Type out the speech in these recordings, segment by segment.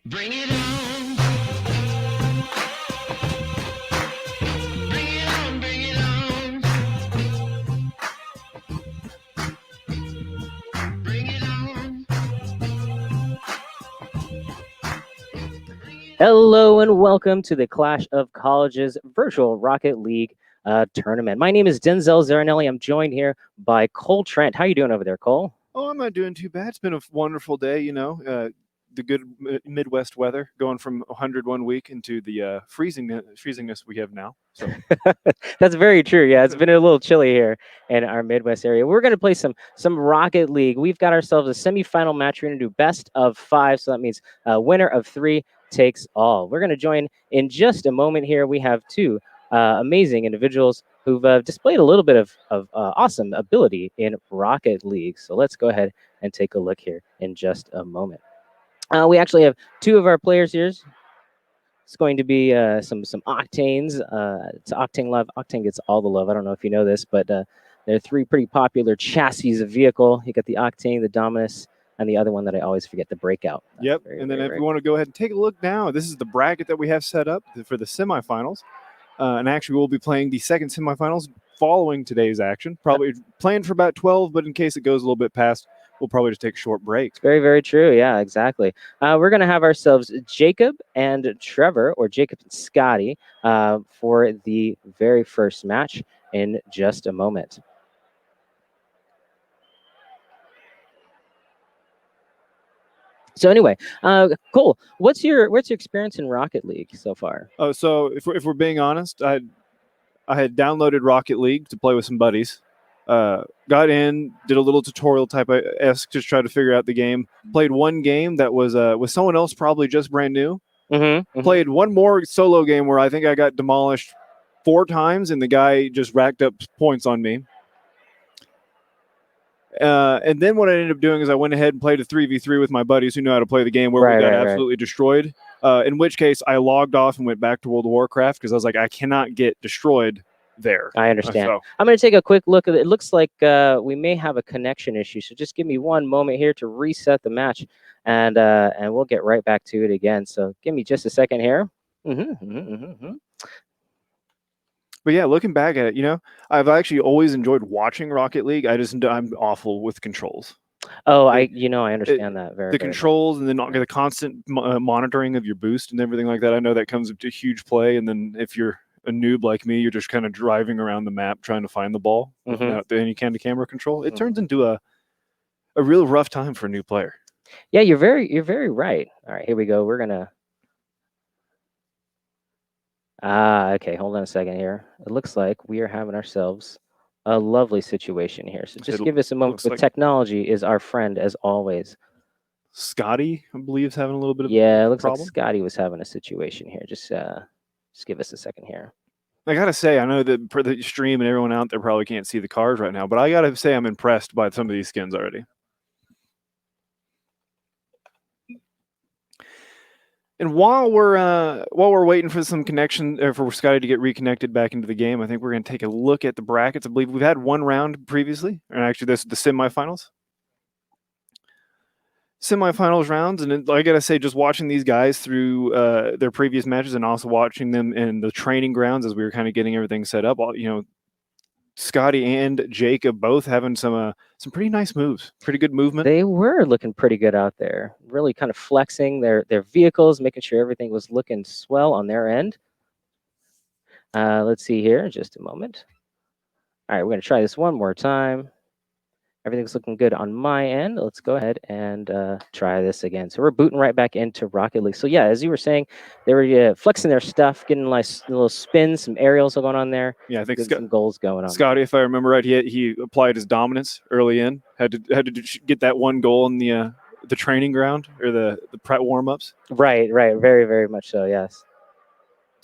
Bring it on. Bring it on, bring it on. Bring it on. Hello and welcome to the Clash of Colleges Virtual Rocket League tournament. My name is Denzel Zaranelli. I'm joined here by Cole Trent. How you doing over there, Cole? Oh, I'm not doing too bad. It's been a wonderful day, the good Midwest weather going from 100 one week into the freezingness we have now. So That's very true. Yeah, it's been a little chilly here in our Midwest area. We're going to play some Rocket League. We've got ourselves a semifinal match. We're going to do best of 5, so that means winner of 3 takes all. We're going to join in just a moment here. We have two amazing individuals who've displayed a little bit of awesome ability in Rocket League. So let's go ahead and take a look here in just a moment. We actually have two of our players here. It's going to be some Octanes. It's Octane Love. Octane gets all the love. I don't know if you know this, but they're three pretty popular chassis of vehicle. You got the Octane, the Dominus, and the other one that I always forget, the Breakout. Yep. And then if you want to go ahead and take a look now, this is the bracket that we have set up for the semifinals. And actually, we'll be playing the second semifinals following today's action. Probably planned for about 12, but in case it goes a little bit past, we'll probably just take a short break. Very, very true. Yeah, exactly. We're going to have ourselves Jacob and Trevor, or Jacob and Scotty, for the very first match in just a moment. So anyway, Cole, what's your experience in Rocket League so far? So if we're being honest, I had downloaded Rocket League to play with some buddies. Got in, did a little tutorial type of esque to try to figure out the game. Played one game that was with someone else, probably just brand new. Played one more solo game where I think I got demolished 4 times, and the guy just racked up points on me. And then what I ended up doing is I went ahead and played a 3v3 with my buddies who know how to play the game, where we got absolutely destroyed. In which case, I logged off and went back to World of Warcraft because I was like, I cannot get destroyed there. I understand. I'm going to take a quick look at it. It looks like we may have a connection issue, so just give me one moment here to reset the match, and we'll get right back to it again. So give me just a second here. But yeah, looking back at it, I've actually always enjoyed watching Rocket League. I'm awful with controls. Oh, I understand that very. The controls, and then the constant monitoring of your boost and everything like that. I know that comes into huge play. And then if you're a noob like me, you're just kind of driving around the map trying to find the ball without any kind of camera control. It turns into a real rough time for a new player. Yeah, you're very right. All right, here we go. We're gonna. Okay, hold on a second here. It looks like we are having ourselves a lovely situation here. So just give us a moment. But technology is our friend as always. Scotty, I believe, is having a little bit of it looks like Scotty was having a situation here. Just give us a second here. I gotta say, I know that for the stream and everyone out there probably can't see the cars right now, but I gotta say I'm impressed by some of these skins already. And while we're waiting for some connection, or for Scotty to get reconnected back into the game, I think we're going to take a look at the brackets. I believe we've had one round previously, and actually this is the semifinals rounds. And I got to say, just watching these guys through their previous matches, and also watching them in the training grounds as we were kind of getting everything set up, Scotty and Jacob both having some pretty nice moves, pretty good movement. They were looking pretty good out there, really kind of flexing their vehicles, making sure everything was looking swell on their end. Let's see here, just a moment. All right, we're going to try this one more time. Everything's looking good on my end. Let's go ahead and try this again. So we're booting right back into Rocket League. So yeah, as you were saying, they were flexing their stuff, getting nice little spins, some aerials going on there. Yeah, I think some goals going on. Scotty, if I remember right, he applied his dominance early in. Had to get that one goal in the training ground, or the prep warm-ups. Right, very, very much so. Yes.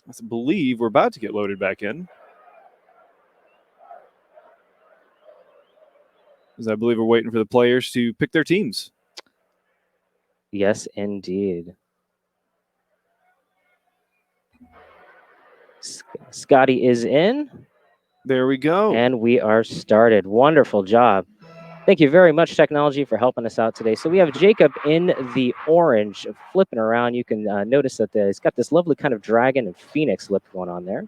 I believe we're about to get loaded back in. As I believe we're waiting for the players to pick their teams. Yes, indeed. Scotty is in. There we go. And we are started. Wonderful job. Thank you very much, technology, for helping us out today. So we have Jacob in the orange, flipping around. You can notice that he's got this lovely kind of dragon and phoenix lip going on there.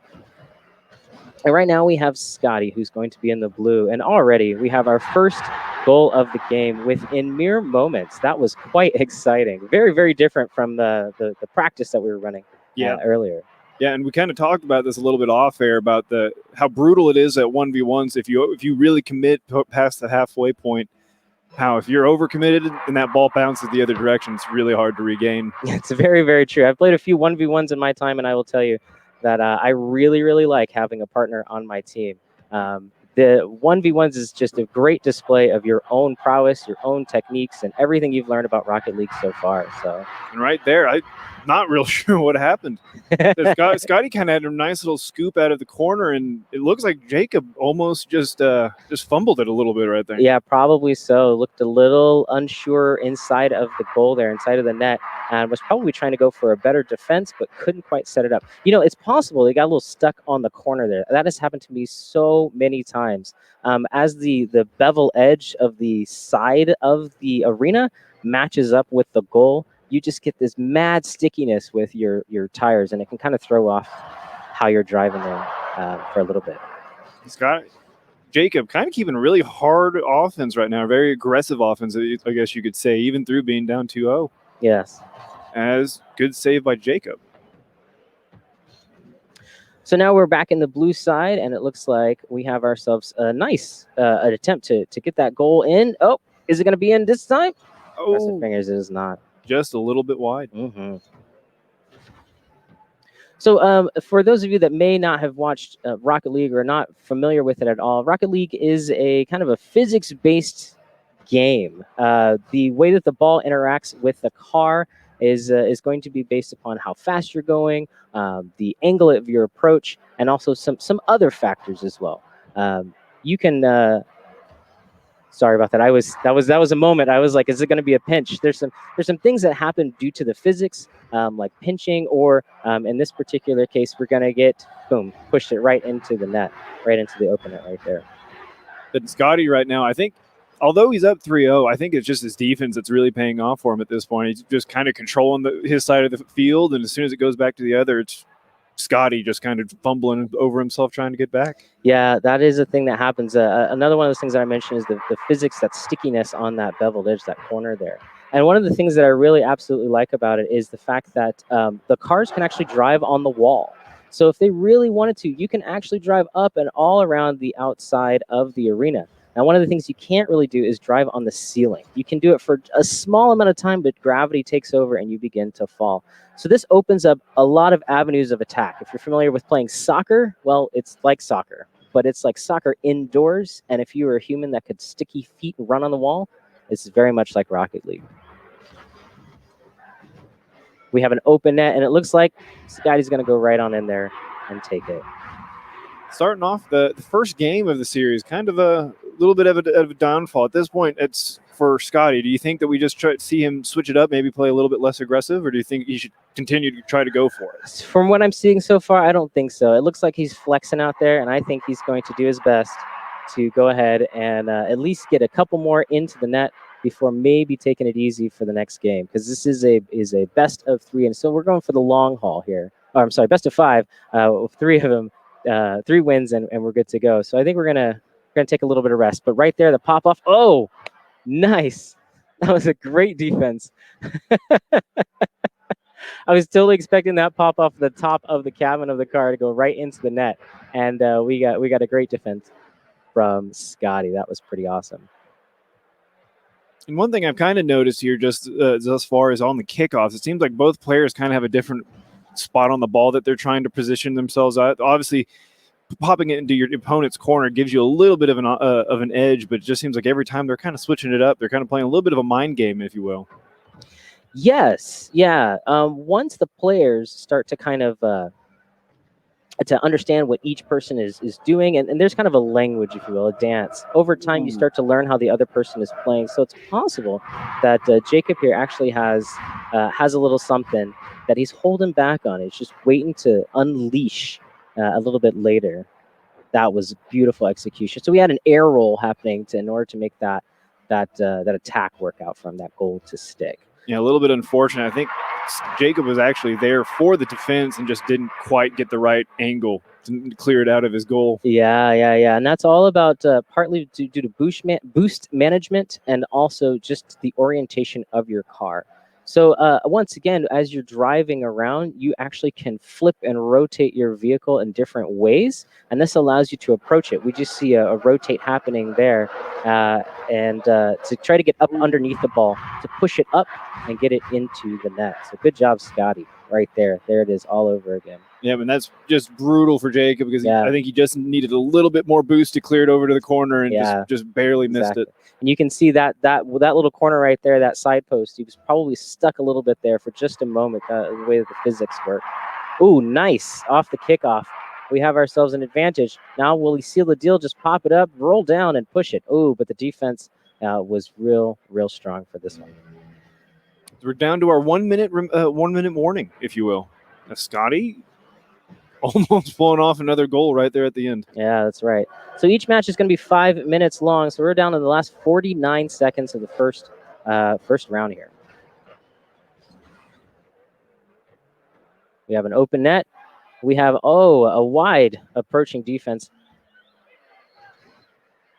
And right now we have Scotty, who's going to be in the blue. And already we have our first goal of the game within mere moments. That was quite exciting. Very, very different from the practice that we were running earlier. Yeah, and we kind of talked about this a little bit off air about how brutal it is at 1v1s if you really commit past the halfway point. How if you're overcommitted and that ball bounces the other direction, it's really hard to regain. It's very, very true. I've played a few 1v1s in my time, and I will tell you that I really, really like having a partner on my team. The 1v1s is just a great display of your own prowess, your own techniques, and everything you've learned about Rocket League so far. So, and right there, I'm not real sure what happened. Scotty kind of had a nice little scoop out of the corner, and it looks like Jacob almost just fumbled it a little bit right there. Yeah, probably so. Looked a little unsure inside of the goal there, inside of the net, and was probably trying to go for a better defense, but couldn't quite set it up. You know, it's possible they got a little stuck on the corner there. That has happened to me so many times. As the bevel edge of the side of the arena matches up with the goal, you just get this mad stickiness with your tires, and it can kind of throw off how you're driving there for a little bit. Jacob kind of keeping a really hard offense right now, a very aggressive offense, I guess you could say, even through being down 2-0. Yes. As good save by Jacob. So now we're back in the blue side, and it looks like we have ourselves a nice an attempt to get that goal in. Oh, is it going to be in this time? Oh, Cross the fingers, it is not. Just a little bit wide. Mm-hmm. So for those of you that may not have watched Rocket League or not familiar with it at all, Rocket League is a kind of a physics-based game. The way that the ball interacts with the car is going to be based upon how fast you're going, the angle of your approach, and also some other factors as well. You can. Sorry about that. That was a moment. I was like, is it going to be a pinch? There's some things that happen due to the physics, like pinching, or in this particular case, we're going to get pushed it right into the net, right into the open net right there. But Scotty right now, I think, although he's up 3-0, I think it's just his defense that's really paying off for him at this point. He's just kind of controlling his side of the field, and as soon as it goes back to the other, it's Scotty just kind of fumbling over himself trying to get back. Yeah, that is a thing that happens. Another one of those things that I mentioned is the physics, that stickiness on that beveled edge, that corner there. And one of the things that I really absolutely like about it is the fact that the cars can actually drive on the wall. So if they really wanted to, you can actually drive up and all around the outside of the arena. Now, one of the things you can't really do is drive on the ceiling. You can do it for a small amount of time, but gravity takes over and you begin to fall. So this opens up a lot of avenues of attack. If you're familiar with playing soccer, well, it's like soccer, but it's like soccer indoors. And if you were a human that could sticky feet and run on the wall, it's very much like Rocket League. We have an open net, and it looks like Scotty's going to go right on in there and take it. Starting off the first game of the series, kind of a little bit of a downfall. At this point, it's for Scotty. Do you think that we just try to see him switch it up, maybe play a little bit less aggressive, or do you think he should continue to try to go for it? From what I'm seeing so far, I don't think so. It looks like he's flexing out there, and I think he's going to do his best to go ahead and at least get a couple more into the net before maybe taking it easy for the next game, because this is a best of 3, and so we're going for the long haul here. Or I'm sorry, best of 5, 3 of them. 3 wins and we're good to go. So I think we're gonna take a little bit of rest. But right there, the pop off. Oh, nice! That was a great defense. I was totally expecting that pop off the top of the cabin of the car to go right into the net, and we got a great defense from Scotty. That was pretty awesome. And one thing I've kind of noticed here, just thus far, is on the kickoffs. It seems like both players kind of have a different spot on the ball that they're trying to position themselves at. Obviously, popping it into your opponent's corner gives you a little bit of an edge, but it just seems like every time they're kind of switching it up, they're kind of playing a little bit of a mind game, if you will. Yes, yeah. Once the players start to kind of to understand what each person is doing, and there's kind of a language, if you will, a dance. Over time, you start to learn how the other person is playing. So it's possible that Jacob here actually has a little something that he's holding back on. He's just waiting to unleash a little bit later. That was beautiful execution. So we had an air roll happening in order to make that that attack workout from that goal to stick. Yeah, a little bit unfortunate. I think Jacob was actually there for the defense and just didn't quite get the right angle to clear it out of his goal. Yeah. And that's all about partly due to boost management and also just the orientation of your car. So once again, as you're driving around, you actually can flip and rotate your vehicle in different ways, and this allows you to approach it. We just see a rotate happening there, and to try to get up underneath the ball, to push it up and get it into the net. So good job, Scotty, right there. There it is all over again. Yeah, and that's just brutal for Jacob because Yeah. I think he just needed a little bit more boost to clear it over to the corner and Yeah, just barely missed exactly. it. And you can see that little corner right there, that side post, he was probably stuck a little bit there for just a moment, the way that the physics work. Ooh, nice. Off the kickoff. We have ourselves an advantage. Now will he seal the deal? Just pop it up, roll down, and push it. Ooh, but the defense was real strong for this one. We're down to our 1 minute warning, if you will. Scotty almost pulling off another goal right there at the end. Yeah, that's right. So each match is going to be 5 minutes long. So we're down to the last 49 seconds of the first round here. We have an open net. We have, a wide approaching defense.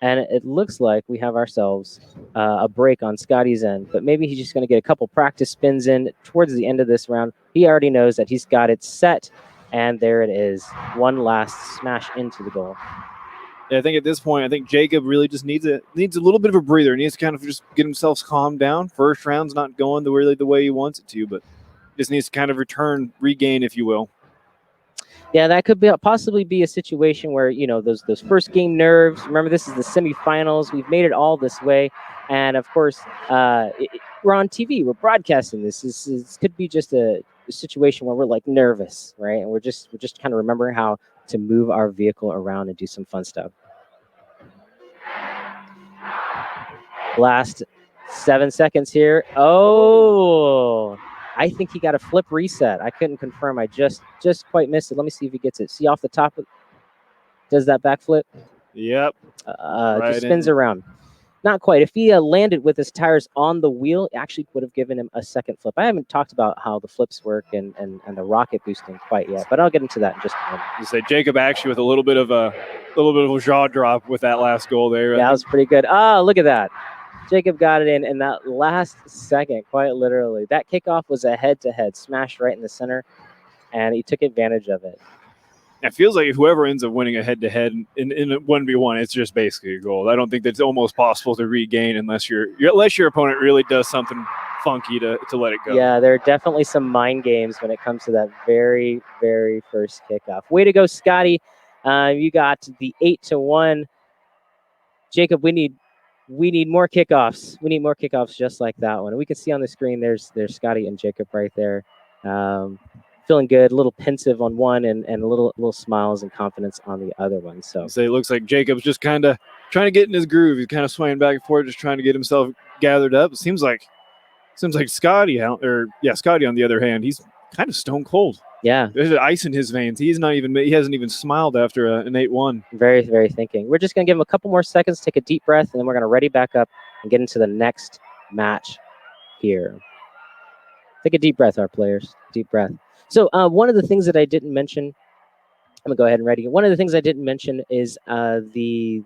And it looks like we have ourselves a break on Scotty's end. But maybe he's just going to get a couple practice spins in towards the end of this round. He already knows that he's got it set. And there it is. One last smash into the goal. Yeah, I think at this point, I think Jacob really just needs a little bit of a breather. He needs to kind of just get himself calmed down. First round's not going the way he wants it to, but just needs to kind of regain, if you will. Yeah, that could possibly be a situation where, those first game nerves. Remember, this is the semifinals. We've made it all this way. And, of course, we're on TV. We're broadcasting this. This could be just a situation where we're, like, nervous, right? And we're just kind of remembering how to move our vehicle around and do some fun stuff. Last 7 seconds here. Oh, I think he got a flip reset. I couldn't confirm. I just quite missed it. Let me see if he gets it. See off the top. Does that backflip? Yep. Right, just spins around. Not quite. If he landed with his tires on the wheel, it actually would have given him a second flip. I haven't talked about how the flips work and the rocket boosting quite yet, but I'll get into that in just a moment. You say Jacob actually with a little bit of a jaw drop with that last goal there. Yeah, that was pretty good. Look at that. Jacob got it in that last second, quite literally. That kickoff was a head-to-head, smashed right in the center, and he took advantage of it. It feels like whoever ends up winning a head-to-head in a 1v1, it's just basically a goal. I don't think that's almost possible to regain unless your opponent really does something funky to let it go. Yeah, there are definitely some mind games when it comes to that very, very first kickoff. Way to go, Scotty. You got the 8-1. Jacob, we need more kickoffs. We need more kickoffs just like that one. And we can see on the screen there's Scotty and Jacob right there. Feeling good, a little pensive on one and a little smiles and confidence on the other one. So it looks like Jacob's just kind of trying to get in his groove. He's kind of swaying back and forth, just trying to get himself gathered up. It seems like Scotty on the other hand, he's kind of stone cold. Yeah, there's ice in his veins. He hasn't even smiled after an 8-1. Very, very thinking. We're just gonna give him a couple more seconds, take a deep breath, and then we're gonna ready back up and get into the next match here. Take a deep breath, our players. Deep breath. So one of the things that I didn't mention, I'm gonna go ahead and ready. One of the things I didn't mention is the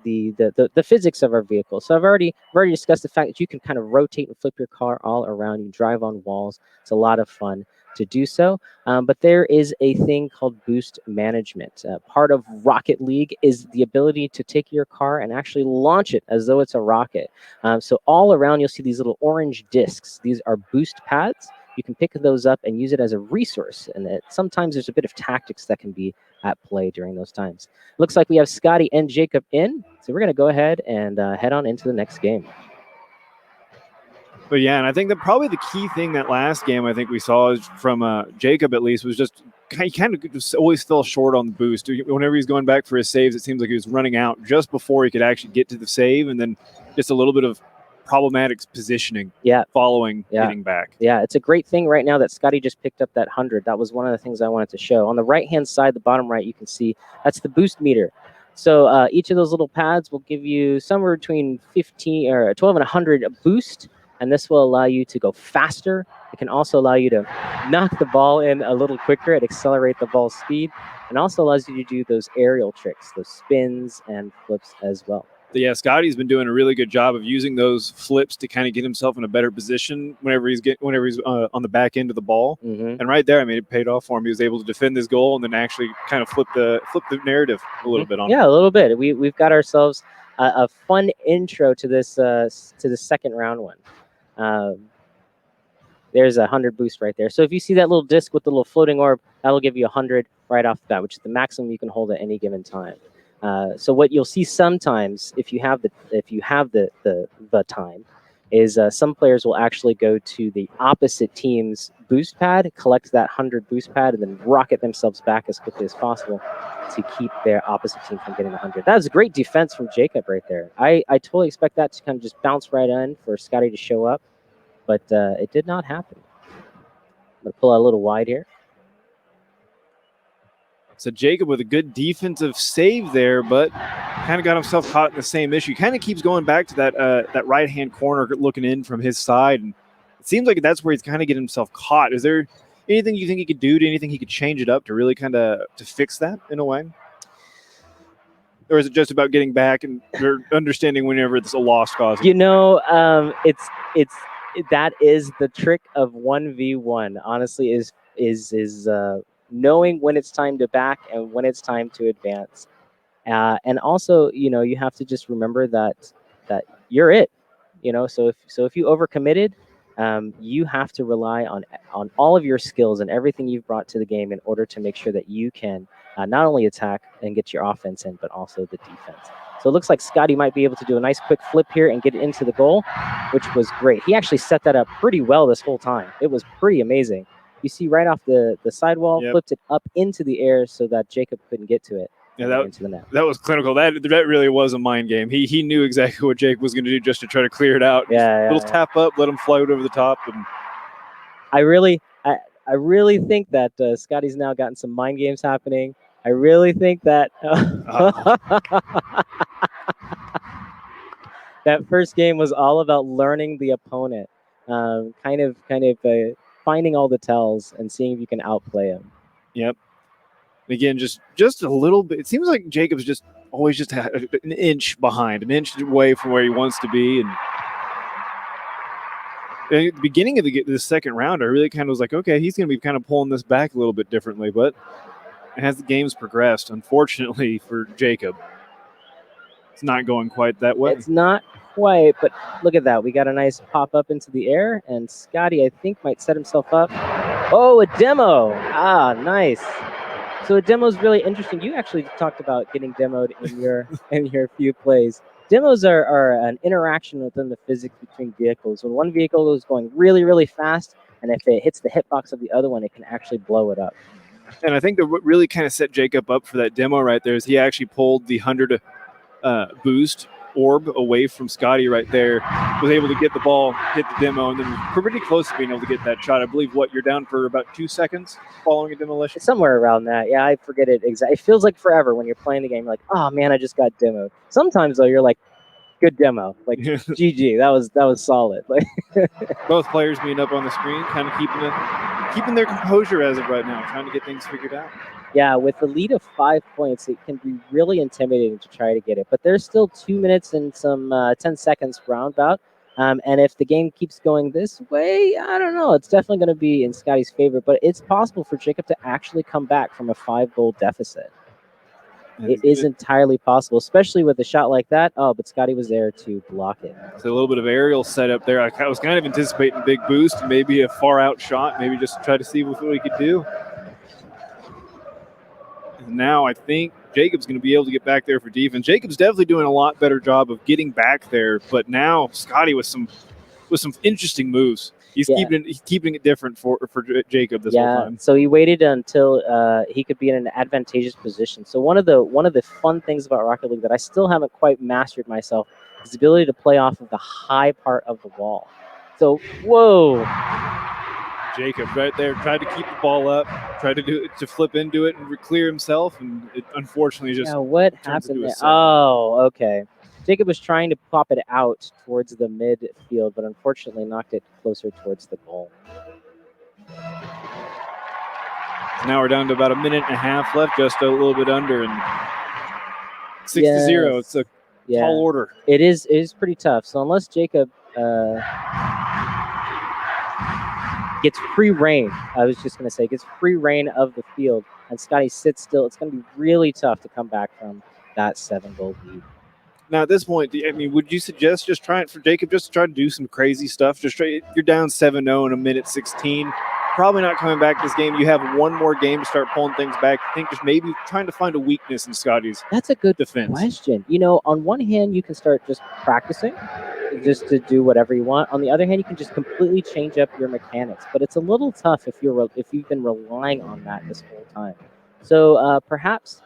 physics of our vehicle. So I've already discussed the fact that you can kind of rotate and flip your car all around. You drive on walls. It's a lot of fun to do so. But there is a thing called boost management. Part of Rocket League is the ability to take your car and actually launch it as though it's a rocket. So all around you'll see these little orange discs. These are boost pads. You can pick those up and use it as a resource. And sometimes there's a bit of tactics that can be at play during those times. Looks like we have Scotty and Jacob in. So we're going to go ahead and head on into the next game. But yeah, and I think that probably the key thing that last game I think we saw from Jacob at least was just he kind of just always fell short on the boost. Whenever he's going back for his saves, it seems like he was running out just before he could actually get to the save, and then just a little bit of problematic positioning following getting back. Yeah, it's a great thing right now that Scotty just picked up that 100. That was one of the things I wanted to show. On the right-hand side, the bottom right, you can see that's the boost meter. So each of those little pads will give you somewhere between 15 or 12 and 100 boost, and this will allow you to go faster. It can also allow you to knock the ball in a little quicker and accelerate the ball's speed, and also allows you to do those aerial tricks, those spins and flips as well. Yeah, Scotty's been doing a really good job of using those flips to kind of get himself in a better position whenever he's on the back end of the ball. Mm-hmm. And right there, I mean, it paid off for him. He was able to defend his goal and then actually kind of flip the narrative a little bit on Yeah, him. a little bit. We've got ourselves a fun intro to this second round one. There's 100 boost right there. So if you see that little disc with the little floating orb, that'll give you 100 right off the bat, which is the maximum you can hold at any given time. So what you'll see sometimes, if you have the time, is some players will actually go to the opposite team's boost pad, collect that 100 boost pad, and then rocket themselves back as quickly as possible to keep their opposite team from getting 100. That was a great defense from Jacob right there. I totally expect that to kind of just bounce right in for Scotty to show up, but it did not happen. I'm going to pull out a little wide here. So Jacob with a good defensive save there, but kind of got himself caught in the same issue. Kind of keeps going back to that right-hand corner looking in from his side. And it seems like that's where he's kind of getting himself caught. Is there anything you think he could do, anything he could change it up to really kind of to fix that in a way? Or is it just about getting back and understanding whenever it's a lost cause? You know, that is the trick of 1v1, honestly, is knowing when it's time to back and when it's time to advance. And also, you know, you have to just remember that you're it. You know, so if you overcommitted, you have to rely on all of your skills and everything you've brought to the game in order to make sure that you can not only attack and get your offense in, but also the defense. So it looks like Scotty might be able to do a nice quick flip here and get it into the goal, which was great. He actually set that up pretty well this whole time. It was pretty amazing. You see right off the sidewall, Yep. flipped it up into the air so that Jacob couldn't get to it. Yeah, into the net. that was clinical. That really was a mind game. He knew exactly what Jake was going to do just to try to clear it out. Yeah, Little tap up, let him float over the top. And I really think that Scotty's now gotten some mind games happening. I really think that that first game was all about learning the opponent, kind of finding all the tells and seeing if you can outplay him. Yep. Again, just a little bit. It seems like Jacob's just always just an inch behind, an inch away from where he wants to be. And at the beginning of the second round, I really kind of was like, okay, he's going to be kind of pulling this back a little bit differently. But as the game's progressed, unfortunately for Jacob, it's not going quite that way. It's not quite, but look at that. We got a nice pop up into the air, and Scotty, I think, might set himself up. Oh, a demo. Ah, nice. So a demo is really interesting. You actually talked about getting demoed in your few plays. Demos are an interaction within the physics between vehicles. When one vehicle is going really, really fast, and if it hits the hitbox of the other one, it can actually blow it up. And I think that what really kind of set Jacob up for that demo right there is he actually pulled the 100 boost orb away from Scotty right there, was able to get the ball, hit the demo, and then was pretty close to being able to get that shot. I believe you're down for about 2 seconds following a demolition. It's somewhere around that. Yeah, I forget it exactly. It feels like forever when you're playing the game. You're like, oh man, I just got demoed. Sometimes though, you're like, good demo, like GG. That was solid. Like both players being up on the screen, kind of keeping their composure as of right now, trying to get things figured out. Yeah, with the lead of 5 points, it can be really intimidating to try to get it. But there's still 2 minutes and some 10 seconds roundabout. And if the game keeps going this way, I don't know. It's definitely going to be in Scotty's favor. But it's possible for Jacob to actually come back from a 5-goal deficit. It is entirely possible, especially with a shot like that. Oh, but Scotty was there to block it. So a little bit of aerial setup there. I was kind of anticipating a big boost, maybe a far-out shot, maybe just to try to see what he could do. Now I think Jacob's going to be able to get back there for defense. Jacob's definitely doing a lot better job of getting back there, but now Scotty with some interesting moves. He's keeping it different for Jacob this whole time. So he waited until he could be in an advantageous position. So one of the fun things about Rocket League that I still haven't quite mastered myself is the ability to play off of the high part of the wall. So whoa. Jacob right there tried to keep the ball up, tried to flip into it and clear himself, and it unfortunately just Yeah, what turns happened into a there? set. Oh, okay. Jacob was trying to pop it out towards the midfield, but unfortunately knocked it closer towards the goal. So now we're down to about a minute and a half left, just a little bit under, and 6-0. It's a tall order. It is pretty tough. So unless Jacob gets free reign, I was just gonna say gets free reign of the field, and Scotty sits still, it's gonna be really tough to come back from that 7-goal lead. Now at this point, I mean, would you suggest just trying for Jacob just to try to do some crazy stuff? Just try, you're down 7-0 in a minute 16. Probably not coming back this game. You have one more game to start pulling things back. I think just maybe trying to find a weakness in Scotty's That's a good defense. question. You know, on one hand, you can start just practicing, just to do whatever you want. On the other hand, you can just completely change up your mechanics. But it's a little tough if you've been relying on that this whole time. So perhaps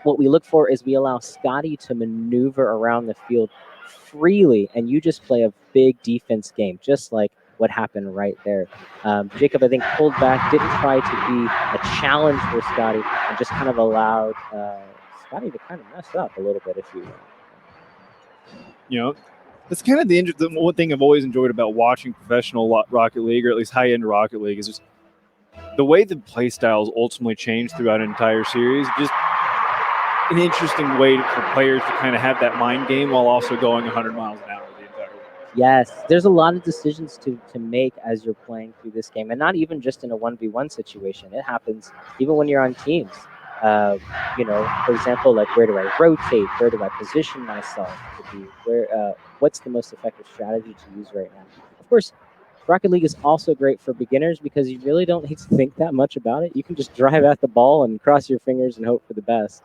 what we look for is we allow Scotty to maneuver around the field freely, and you just play a big defense game, just like what happened right there. Jacob, I think, pulled back, didn't try to be a challenge for Scotty, and just kind of allowed Scotty to kind of mess up a little bit, if you will. You know, that's kind of the one thing I've always enjoyed about watching professional Rocket League, or at least high-end Rocket League, is just the way the play styles ultimately change throughout an entire series. Just an interesting way for players to kind of have that mind game while also going 100 miles an hour the entire way. Yes, there's a lot of decisions to make as you're playing through this game, and not even just in a 1v1 situation. It happens even when you're on teams. You know, for example, like, where do I rotate? Where do I position myself to be? What's the most effective strategy to use right now? Of course, Rocket League is also great for beginners because you really don't need to think that much about it. You can just drive at the ball and cross your fingers and hope for the best.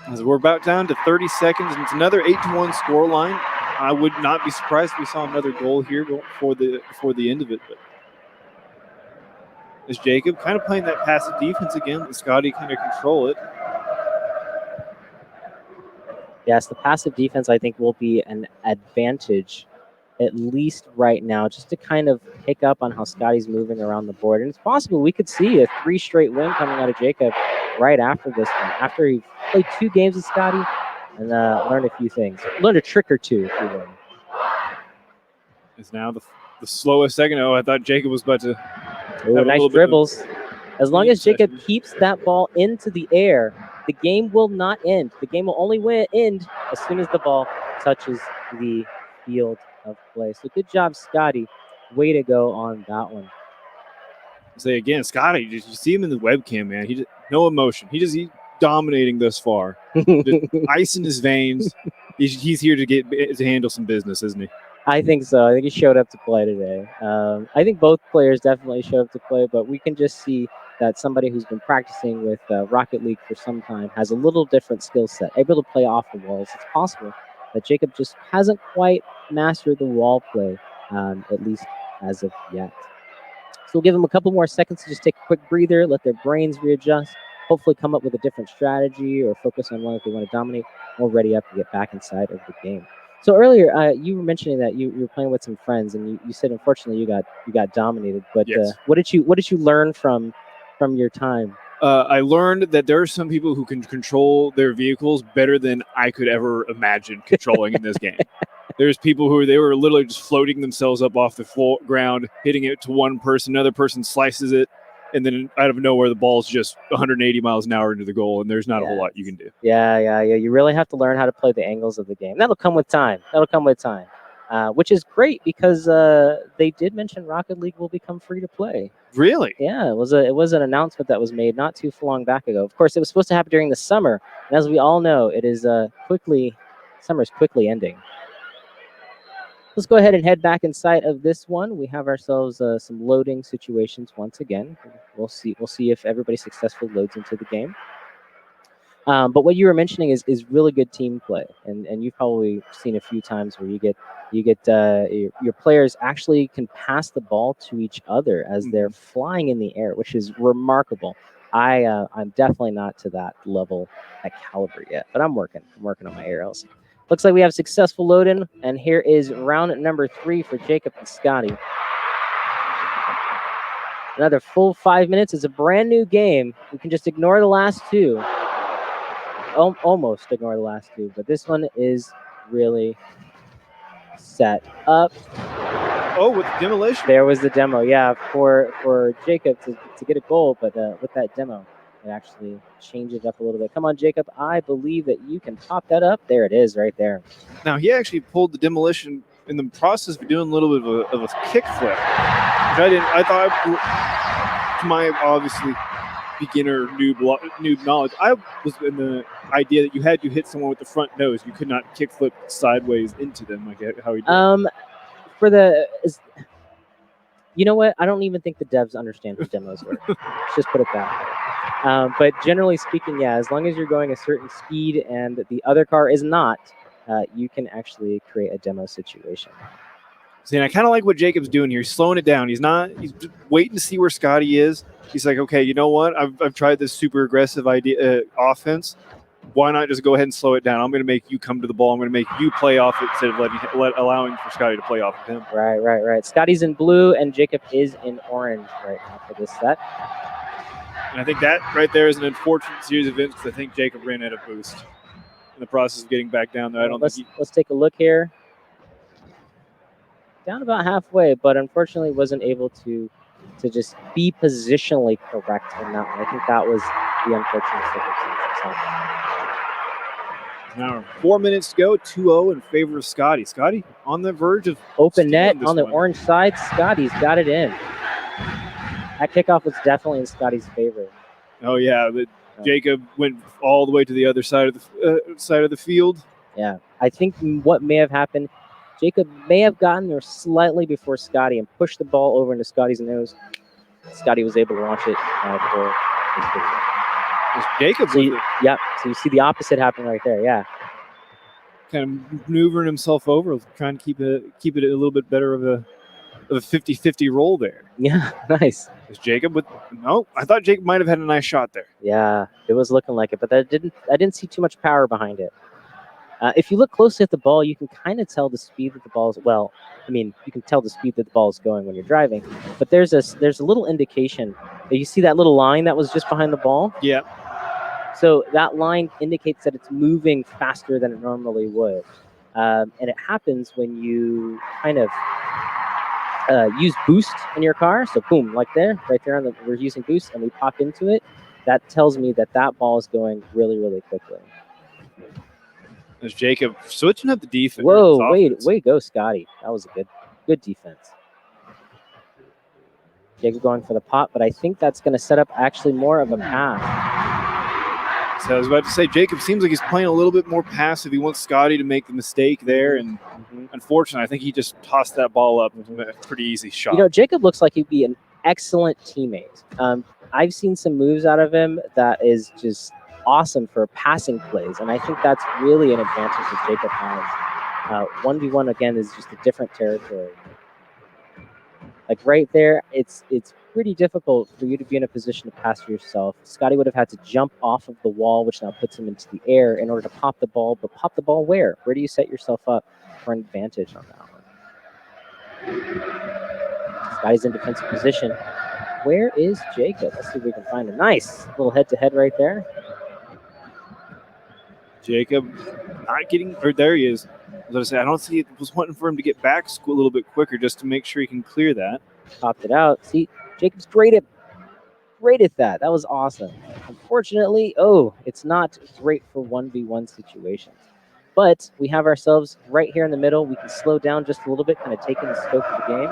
As we're about down to 30 seconds, and it's another 8-1 scoreline. I would not be surprised if we saw another goal here before the end of it. But is Jacob kind of playing that passive defense again? Let Scotty kind of control it. Yes, the passive defense, I think, will be an advantage, at least right now, just to kind of pick up on how Scotty's moving around the board. And it's possible we could see a 3 straight win coming out of Jacob right after this one, after he played 2 games with Scotty and learned a few things. Learned a trick or two, if you will. Is now the slowest second. Oh, I thought Jacob was about to Ooh, nice dribbles. As long as Jacob keeps that ball into the air, the game will not end. The game will only end as soon as the ball touches the field of play. So good job, Scotty. Way to go on that one. Say again, Scotty, did you see him in the webcam, man? He just, no emotion. He's dominating thus far. Just ice in his veins. He's here to handle some business, isn't he? I think so. I think he showed up to play today. I think both players definitely showed up to play, but we can just see that somebody who's been practicing with Rocket League for some time has a little different skill set, able to play off the walls. It's possible that Jacob just hasn't quite mastered the wall play, at least as of yet. So we'll give them a couple more seconds to just take a quick breather, let their brains readjust, hopefully come up with a different strategy or focus on one if they want to dominate, or ready up to get back inside of the game. So earlier, you were mentioning that you were playing with some friends, and you said unfortunately you got dominated. But yes. What did you learn from your time? I learned that there are some people who can control their vehicles better than I could ever imagine controlling in this game. There's people who they were literally just floating themselves up off the ground, hitting it to one person, another person slices it, and then out of nowhere the ball's just 180 miles an hour into the goal, and there's not a whole lot you can do. Yeah. You really have to learn how to play the angles of the game. That'll come with time. Which is great because they did mention Rocket League will become free to play. Really? Yeah, it was an announcement that was made not too long back ago. Of course, it was supposed to happen during the summer, and as we all know, summer's quickly ending. Let's go ahead and head back inside of this one. We have ourselves some loading situations once again. We'll see if everybody successfully loads into the game. But what you were mentioning is really good team play, and you've probably seen a few times where you get your players actually can pass the ball to each other as they're flying in the air, which is remarkable. I'm definitely not to that level at caliber yet, but I'm working on my aerials. Looks like we have successful load-in, and here is round number 3 for Jacob and Scotty. Another full 5 minutes. It's a brand new game. We can just ignore the last two. Almost ignore the last two, but this one is really set up. Oh, with demolition. There was the demo, yeah, for Jacob to get a goal, but with that demo, it actually changed it up a little bit. Come on, Jacob, I believe that you can pop that up. There it is, right there. Now he actually pulled the demolition in the process of doing a little bit of a kick flip, which I thought, to my obviously beginner noob knowledge, I was in the idea that you had to hit someone with the front nose. You could not kick flip sideways into them like how he did. You know what? I don't even think the devs understand how demos work. Let's just put it that way. But generally speaking, yeah, as long as you're going a certain speed and the other car is not, you can actually create a demo situation. See, and I kind of like what Jacob's doing here. He's slowing it down. He's just waiting to see where Scotty is. He's like, okay, you know what? I've tried this super aggressive offense. Why not just go ahead and slow it down? I'm going to make you come to the ball. I'm going to make you play off it instead of allowing for Scotty to play off of him. Right. Scotty's in blue and Jacob is in orange right now for this set. And I think that right there is an unfortunate series of events because I think Jacob ran out of boost in the process of getting back down there. Let's take a look here. Down about halfway, but unfortunately wasn't able to just be positionally correct in that one. I think that was the unfortunate circumstance. Now 4 minutes to go, 2-0 in favor of Scotty. Scotty on the verge of open net on the one. orange side. Scotty's got it in. That kickoff was definitely in Scotty's favor. Oh yeah, but Jacob went all the way to the other side of the field. Yeah, I think what may have happened, Jacob may have gotten there slightly before Scotty and pushed the ball over into Scotty's nose. Scotty was able to launch it for his victory. Jacob, so you see the opposite happening right there. Yeah, kind of maneuvering himself over, trying to keep it a little bit better of a 50-50 roll there. Yeah, nice. Was Jacob I thought Jacob might have had a nice shot there. Yeah, it was looking like it, but I didn't see too much power behind it. If you look closely at the ball, you can kind of tell the speed that the ball is. Well, I mean, you can tell the speed that the ball is going when you're driving. But there's a little indication. You see that little line that was just behind the ball? Yeah. So that line indicates that it's moving faster than it normally would, and it happens when you kind of use boost in your car. So boom, like right there we're using boost, and we pop into it. That tells me that ball is going really, really quickly. There's Jacob switching up the defense. Whoa, way go, Scotty. That was a good defense. Jacob going for the pop, but I think that's going to set up actually more of a pass. So I was about to say, Jacob seems like he's playing a little bit more passive. He wants Scotty to make the mistake there, and unfortunately, I think he just tossed that ball up. A pretty easy shot. You know, Jacob looks like he'd be an excellent teammate. I've seen some moves out of him that is just awesome for passing plays, and I think that's really an advantage that Jacob has. 1v1 again is just a different territory. Like right there, it's pretty difficult for you to be in a position to pass yourself. Scotty would have had to jump off of the wall, which now puts him into the air in order to pop the ball. But pop the ball where? Where do you set yourself up for an advantage on that one? Scotty's in defensive position. Where is Jacob? Let's see if we can find a nice little head-to-head right there. Jacob not getting, or there he is. I was going to say, I was wanting for him to get back a little bit quicker just to make sure he can clear that. Popped it out. See, Jacob's great at that. That was awesome. Unfortunately, it's not great for 1v1 situations. But we have ourselves right here in the middle. We can slow down just a little bit, kind of take in the scope of the game.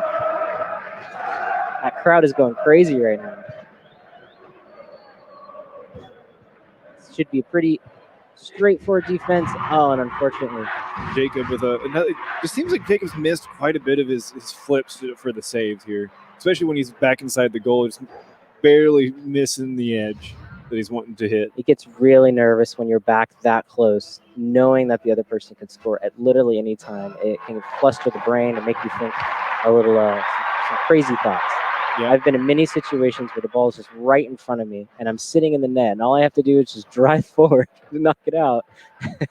That crowd is going crazy right now. This should be a pretty straightforward defense. Oh, and unfortunately, Jacob with another. It just seems like Jacob's missed quite a bit of his flips for the saves here, especially when he's back inside the goal, just barely missing the edge that he's wanting to hit. It gets really nervous when you're back that close, knowing that the other person can score at literally any time. It can fluster the brain and make you think a little some crazy thoughts. Yeah. I've been in many situations where the ball is just right in front of me and I'm sitting in the net and all I have to do is just drive forward to knock it out.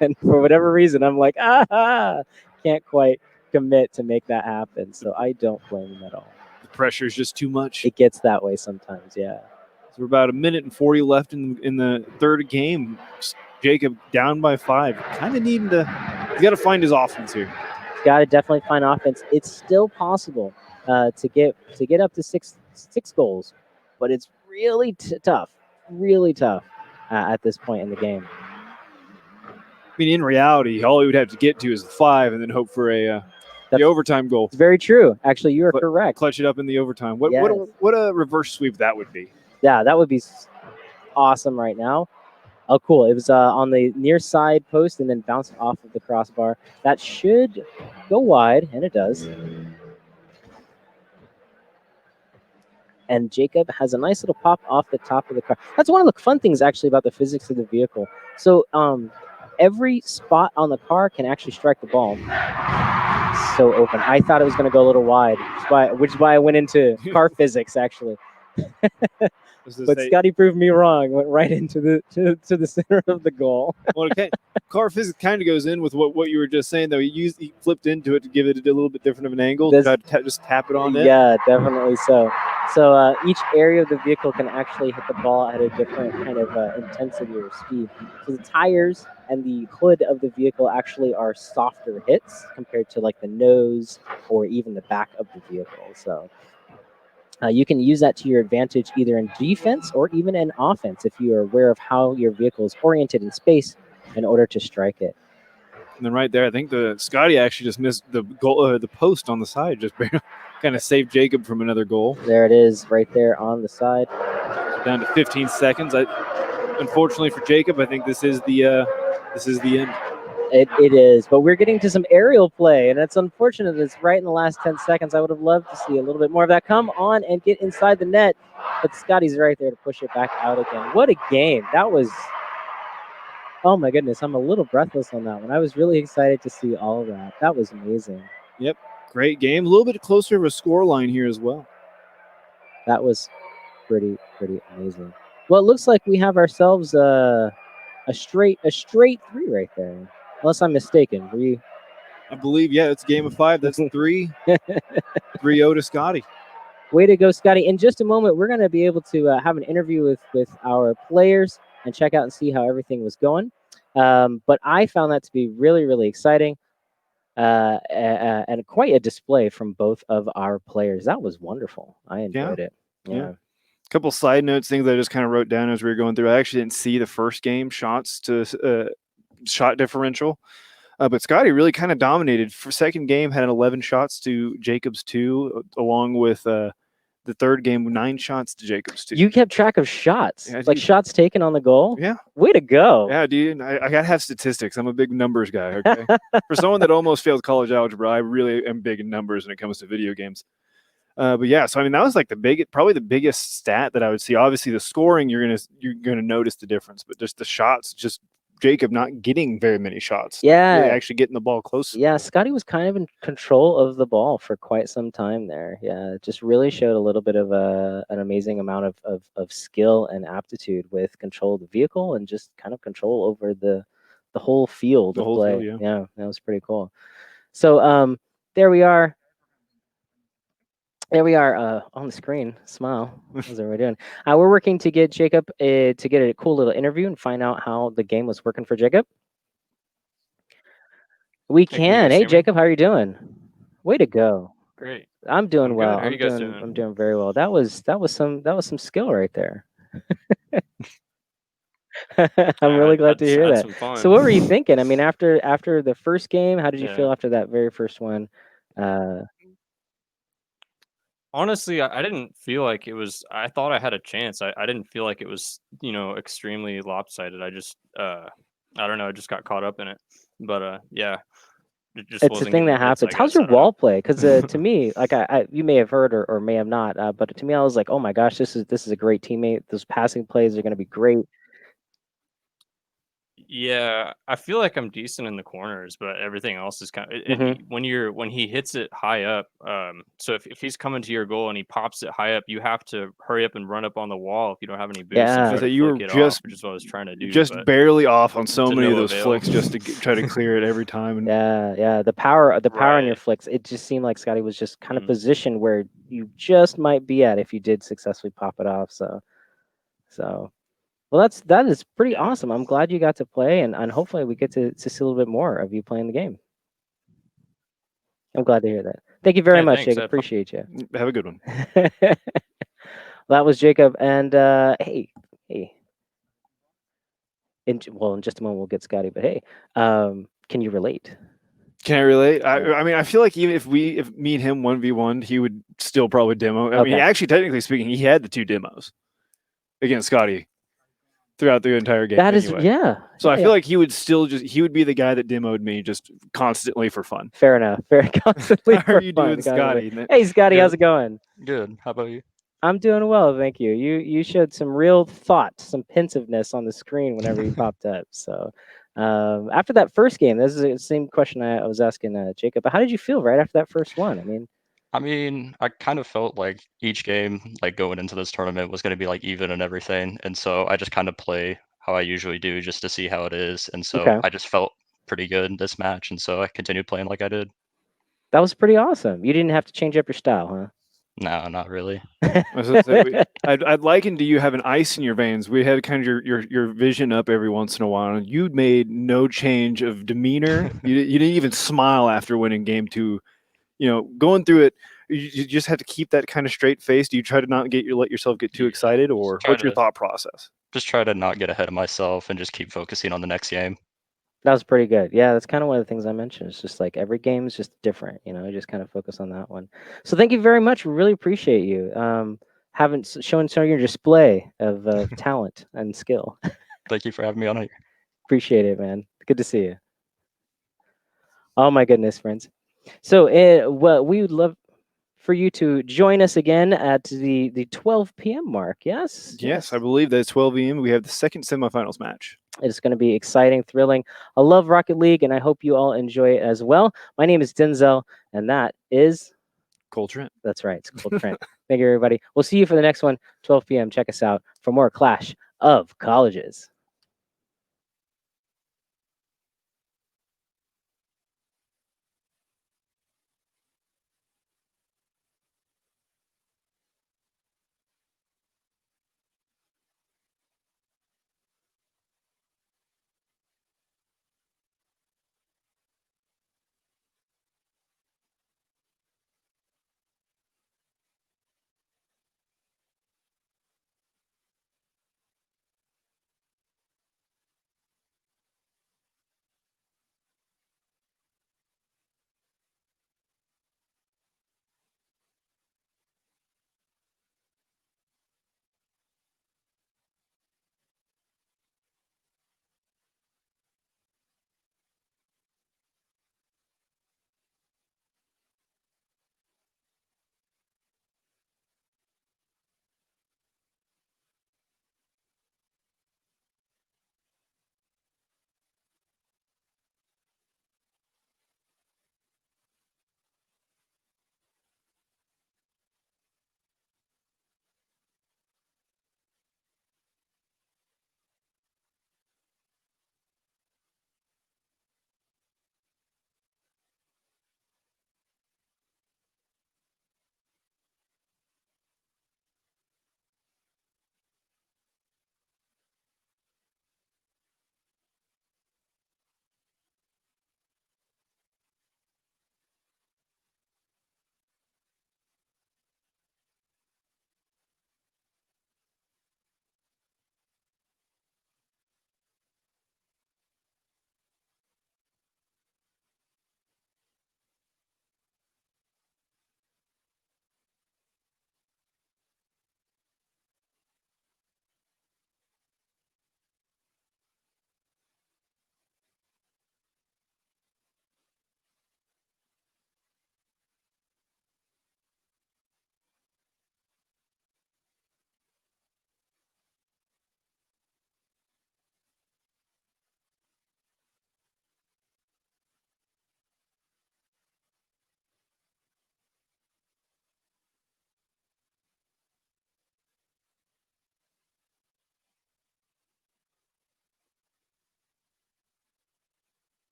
And for whatever reason, I'm like, can't quite commit to make that happen. So I don't blame him at all. The pressure is just too much. It gets that way sometimes. Yeah. So we're about a minute and 40 left in the third game. Jacob down by 5. Kind of needing to. He's got to find his offense here. Got to definitely find offense. It's still possible to get up to six goals, but it's really tough, really tough at this point in the game. I mean, in reality, all he would have to get to is the 5 and then hope for the overtime goal. It's very true. Actually, you are correct. Clutch it up in the overtime. What Yes. what a reverse sweep that would be. Yeah, that would be awesome right now. Oh, cool. It was on the near side post and then bounced off of the crossbar. That should go wide, and it does. And Jacob has a nice little pop off the top of the car. That's one of the fun things, actually, about the physics of the vehicle. So every spot on the car can actually strike the ball. So open. I thought it was going to go a little wide, which is why I went into car physics, actually. But Scotty proved me wrong. Went right into the center of the goal. Well, okay. Car physics kind of goes in with what you were just saying, though. He flipped into it to give it a little bit different of an angle. Tried to just tap it on it. Yeah, definitely so. So each area of the vehicle can actually hit the ball at a different kind of intensity or speed. So the tires and the hood of the vehicle actually are softer hits compared to like the nose or even the back of the vehicle. So you can use that to your advantage either in defense or even in offense if you are aware of how your vehicle is oriented in space in order to strike it. And then right there, I think Scotty actually just missed the goal, the post on the side, just kind of saved Jacob from another goal. There it is, right there on the side. Down to 15 seconds. Unfortunately for Jacob, I think this is the end. It is, but we're getting to some aerial play, and it's unfortunate that it's right in the last 10 seconds. I would have loved to see a little bit more of that. Come on and get inside the net, but Scotty's right there to push it back out again. What a game. That was, oh my goodness, I'm a little breathless on that one. I was really excited to see all of that. That was amazing. Yep, great game. A little bit closer of a score line here as well. That was pretty amazing. Well, it looks like we have ourselves a straight 3 right there. Unless I'm mistaken. I believe, yeah, it's game of 5. That's 3. 3-0 to Scotty. Way to go, Scotty. In just a moment, we're going to be able to have an interview with our players and check out and see how everything was going. But I found that to be really, really exciting and quite a display from both of our players. That was wonderful. I enjoyed it. Yeah. Couple side notes, things I just kind of wrote down as we were going through. I actually didn't see the first game shots to shot differential, but Scotty really kind of dominated. For second game, had 11 shots to Jacob's 2, along with the third game, 9 shots to Jacob's 2. You kept track of shots, yeah, like shots taken on the goal. Yeah, way to go. Yeah, dude. I gotta have statistics. I'm a big numbers guy. Okay, for someone that almost failed college algebra, I really am big in numbers when it comes to video games. But yeah, so I mean that was like probably the biggest stat that I would see. Obviously, the scoring you're gonna notice the difference, but just the shots, just Jacob not getting very many shots. Yeah, really actually getting the ball close. Yeah, Scotty was kind of in control of the ball for quite some time there. Yeah, it just really showed a little bit of an amazing amount of skill and aptitude with control of the vehicle and just kind of control over the whole field of play. Field, yeah, that was pretty cool. So there we are. There we are on the screen. Smile. How's everybody doing? We're working to get Jacob to get a cool little interview and find out how the game was working for Jacob. We can. Hey, Jacob, how are you doing? Way to go. Great. I'm doing well. How are you guys doing? I'm doing very well. That was some skill right there. I'm really glad to hear that. So what were you thinking? I mean, after the first game, how did you feel after that very first one? Honestly, I didn't feel like it was. I thought I had a chance. I didn't feel like it was, extremely lopsided. I just, I don't know. I just got caught up in it. But yeah, it's the thing that happens. How's your wall play? Because to me, like you may have heard or may have not, but to me, I was like, oh my gosh, this is a great teammate. Those passing plays are going to be great. Yeah, I feel like I'm decent in the corners, but everything else is kind of Mhm. when he hits it high up. So if he's coming to your goal and he pops it high up, you have to hurry up and run up on the wall if you don't have any boost and Yeah. try So to you flick were it off, which is what I was trying to do, just but barely off on so to many of no those avail. flicks just to try to clear it every time. And Yeah. The power on your Right. flicks. It just seemed like Scotty was just kind of Mhm. positioned where you just might be at if you did successfully pop it off. So well, that is pretty Yeah. awesome. I'm glad you got to play, and hopefully we get to see a little bit more of you playing the game. I'm glad to hear that. Thank you very Hey, much, thanks. Jacob. Appreciate you. have a good one. That was Jacob, and hey, in just a moment we'll get Scotty, but hey, can you relate? Can I relate? Yeah. I mean, I feel like even if me and him 1v1, he would still probably demo. I mean, Okay. actually, technically speaking, he had the 2 demos against Scotty throughout the entire game. That is, anyway. yeah. So I yeah. feel like he would be the guy that demoed me just constantly for fun. Fair enough. Fair constantly How for are you fun. doing, Scotty? Hey, Scotty, how's Good. it going? Good. How about you? I'm doing well, thank you. You showed some real thought, some pensiveness on the screen whenever you popped up. So after that first game, this is the same question I was asking Jacob. But how did you feel right after that first one? I mean, I kind of felt like each game, like going into this tournament, was going to be like even and everything, and so I just kind of play how I usually do just to see how it is, and so Okay, I just felt pretty good this match, and so I continued playing like I did. that was pretty awesome. You didn't have to change up your style, No, not really. I was gonna say, huh? I'd liken to you having ice in your veins. We had kind of your vision up every once in a while, and you made no change of demeanor. You didn't even smile after winning game 2. You know, going through it, you just have to keep that kind of straight face. Do you try to not let yourself get too Yeah, excited, just or try what's your to thought process? just try to not get ahead of myself and just keep focusing on the next game. That was pretty good. Yeah, that's kind of one of the things I mentioned. It's just like every game is just different, just kind of focus on that one. So thank you very much. We really appreciate you having showing some of your display of talent and skill. Thank you for having me on here. Appreciate it, man. Good to see you. Oh my goodness, friends. So well, we would love for you to join us again at the 12 p.m. mark. Yes. Yes, I believe that it's 12 p.m. We have the second semifinals match. It's going to be exciting, thrilling. I love Rocket League, and I hope you all enjoy it as well. My name is Denzel, and that is Cole Trent. that's right. It's Cold Trent. Thank you, everybody. We'll see you for the next one, 12 p.m. Check us out for more Clash of Colleges.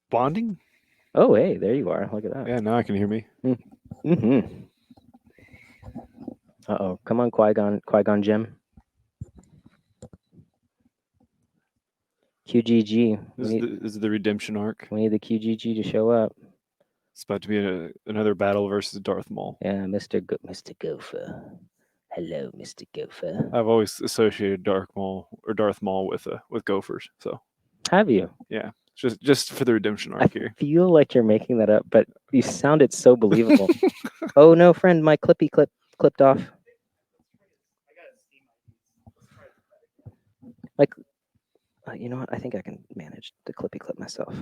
Bonding? Oh, hey, there you are. Look at that. Yeah, now I can hear me. Mm-hmm. Uh-oh. Come on, Qui-Gon Jinn. QGG. This is the redemption arc. We need the QGG to show up. It's about to be another battle versus Darth Maul. Yeah, Mr. Gopher. Hello, Mr. Gopher. I've always associated Darth Maul with Gophers. So Have you? yeah, just for the redemption I arc here. feel like you're making that up, but you sounded so believable. Oh no, friend, my clippy clipped off. Like, you know what? I think I can manage the clippy clip myself.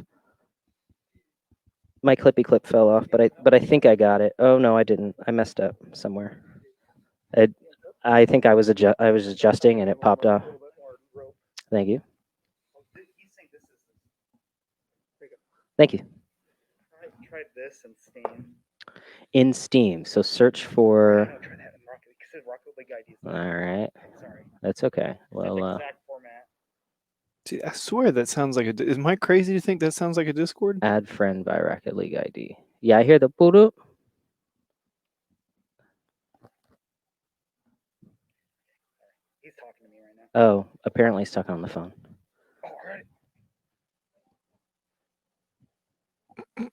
My clippy clip fell off, but I think I got it. Oh no, I didn't. I messed up somewhere. I think I was adjusting and it popped off. Thank you. Thank you. Try this and Steam. In Steam, so search for. No, try that in Rocket League. It says Rocket League IDs. All right, Sorry. that's okay. It's Well, the exact format. Dude, I swear that sounds like a. Am I crazy to think that sounds like a Discord? add friend by Rocket League ID. Yeah, I hear the boot. He's talking to me right now. Oh, apparently he's talking on the phone. Oh, all right.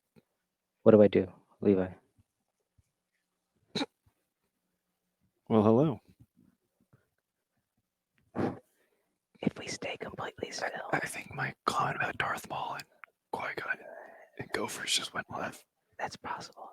What do I do, Levi? Well, hello. If we stay completely still. I think my comment about Darth Maul and Qui-Gon and Gophers just went left. That's possible.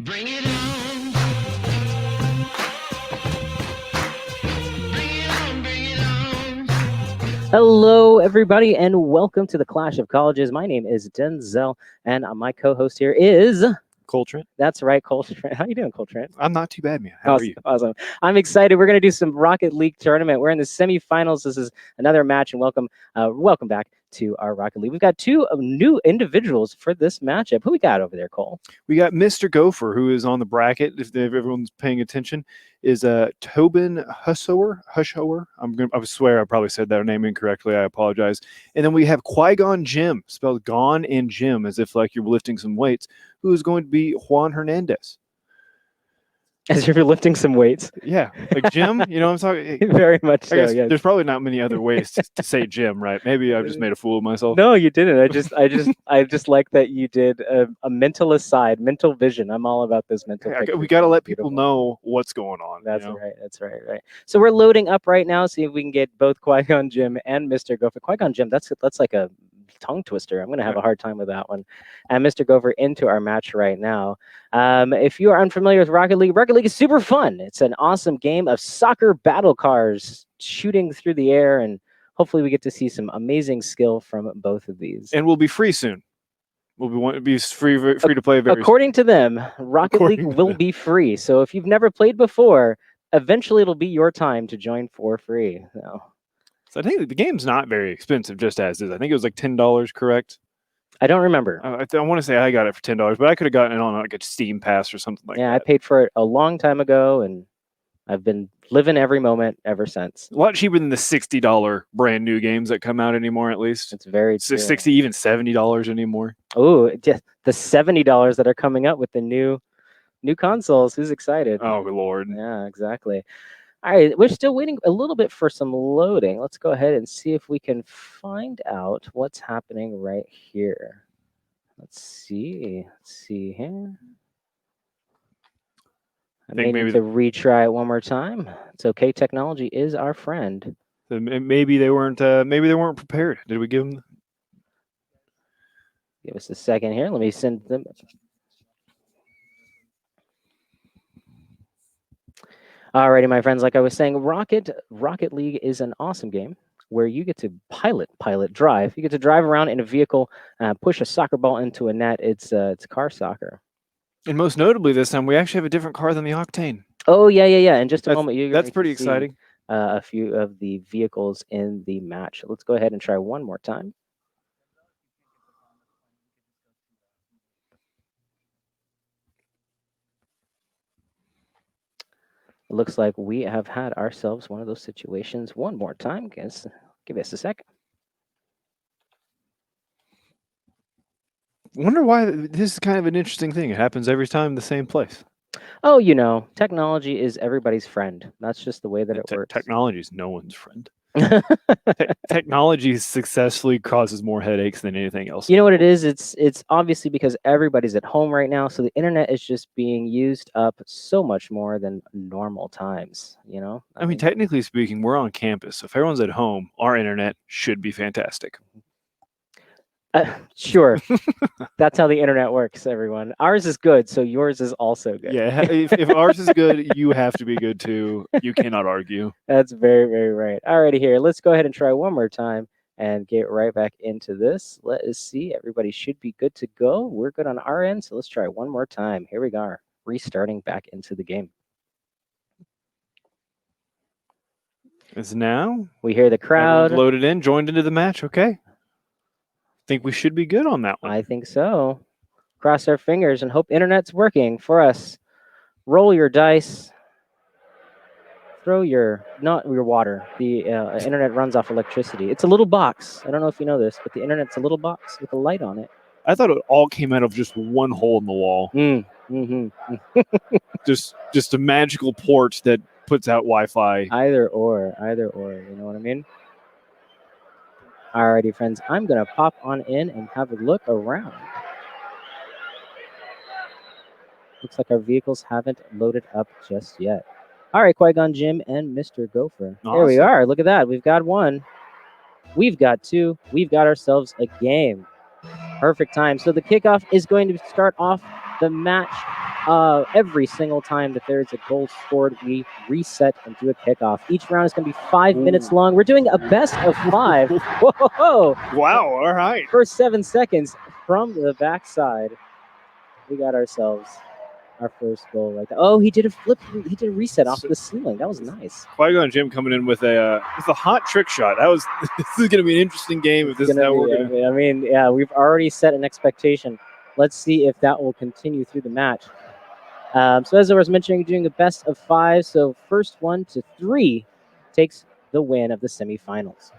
Bring it on. Bring it on, bring it on. Hello, everybody, and welcome to the Clash of Colleges. My name is Denzel, and my co-host here is... Coltrane. That's right, Coltrane. How you doing, Coltrane? I'm not too bad, man. How are Awesome, you? awesome. I'm excited. We're going to do some Rocket League tournament. We're in the semifinals. This is another match, and welcome back to our Rocket League. We've got two new individuals for this matchup. Who we got over there, Cole? We got Mr. Gopher, who is on the bracket. If everyone's paying attention, is Tobin Hushower. I swear I probably said that name incorrectly. I apologize. And then we have Qui-Gon Jim, spelled Gon and Jim, as if like you're lifting some weights, who is going to be Juan Hernandez. As if you're lifting some weights. Yeah, like Jim. You know what I'm talking. Very much I so. guess Yes. there's probably not many other ways to say Jim, right? Maybe I've just made a fool of myself. No, you didn't. I just like that you did a mental aside, mental vision. I'm all about this mental. Yeah, we pictures. got to let people Beautiful. know what's going on. That's you know? right. That's right. Right. So we're loading up right now. See if we can get both Qui-Gon Jim and Mr. Gopher. Qui-Gon Jim. That's like a tongue twister. I'm going to have a hard time with that one. And Mr. Gopher into our match right now. If you are unfamiliar with Rocket League is super fun. It's an awesome game of soccer battle cars shooting through the air, and hopefully we get to see some amazing skill from both of these. And we'll be free soon. We'll be free to play very soon. According to them, Rocket League According to will them. be free. So if you've never played before, eventually it'll be your time to join for free. So So I think the game's not very expensive, just as is. I think it was like $10, correct? I don't remember. I want to say I got it for $10, but I could have gotten it on like a Steam Pass or something like Yeah, I that. paid for it a long time ago, and I've been living every moment ever since. A lot cheaper than the $60 brand new games that come out anymore. At least It's very it's true. $60, even $70 anymore. Oh, just the $70 that are coming up with the new consoles. Who's excited? Oh Lord! Yeah, exactly. All right, we're still waiting a little bit for some loading. Let's go ahead and see if we can find out what's happening right here. Let's see. Let's see here. I Think may need maybe to retry it one more time. It's okay. Technology is our friend. Maybe they weren't. Maybe they weren't prepared. Did we give them? Give us a second here. Let me send them. Alrighty, my friends. Like I was saying, Rocket League is an awesome game where you get to drive. You get to drive around in a vehicle, push a soccer ball into a net. It's car soccer. And most notably, this time we actually have a different car than the Octane. Oh yeah. In just a That's- moment, you're That's going pretty to see, exciting. a few of the vehicles in the match. Let's go ahead and try one more time. It looks like we have had ourselves one of those situations one more time. Give us a second. Wonder why this is kind of an interesting thing. It happens every time in the same place. Oh, technology is everybody's friend. That's just the way that it works. Technology is no one's friend. Technology successfully causes more headaches than anything else. You know what it is? It's obviously because everybody's at home right now, so the internet is just being used up so much more than normal times. I mean, technically speaking, we're on campus. So if everyone's at home, our internet should be fantastic. Sure. That's how the internet works, everyone. Ours is good, so yours is also good. Yeah, if ours is good, you have to be good too. You cannot argue. That's very, very right. Alrighty, here. Let's go ahead and try one more time and get right back into this. Let us see. Everybody should be good to go. We're good on our end, so let's try one more time. Here we go. Restarting back into the game. It's now. We hear the crowd. Everyone's loaded in, joined into the match. Okay. Think we should be good on that one. I think so. Cross our fingers and hope internet's working for us. Roll your dice. Throw not your water. The internet runs off electricity. It's a little box. I don't know if you know this, but the internet's a little box with a light on it. I thought it all came out of just one hole in the wall. Just a magical port that puts out Wi-Fi. Either or. You know what I mean? Alrighty, friends. I'm gonna pop on in and have a look around. Looks like our vehicles haven't loaded up just yet. All right, Qui-Gon Jim and Mr. Gopher. There we Awesome. are. Look at that. We've got one. We've got two. We've got ourselves a game. Perfect time. So the kickoff is going to start off the match every single time that there's a goal scored, we reset and do a kickoff. Each round is going to be 5 minutes long. We're doing a best of 5. Whoa! Wow. All right. First 7 seconds from the backside, we got ourselves our first goal right there. Oh, he did a flip. He did a reset off the ceiling. That was nice. Qui-Gon Jinn coming in with a hot trick shot. That was this is going to be an interesting game if this is how we're going to. I mean, yeah, we've already set an expectation. Let's see if that will continue through the match. So as I was mentioning, doing a best of 5. So first 1 to 3 takes the win of the semifinals.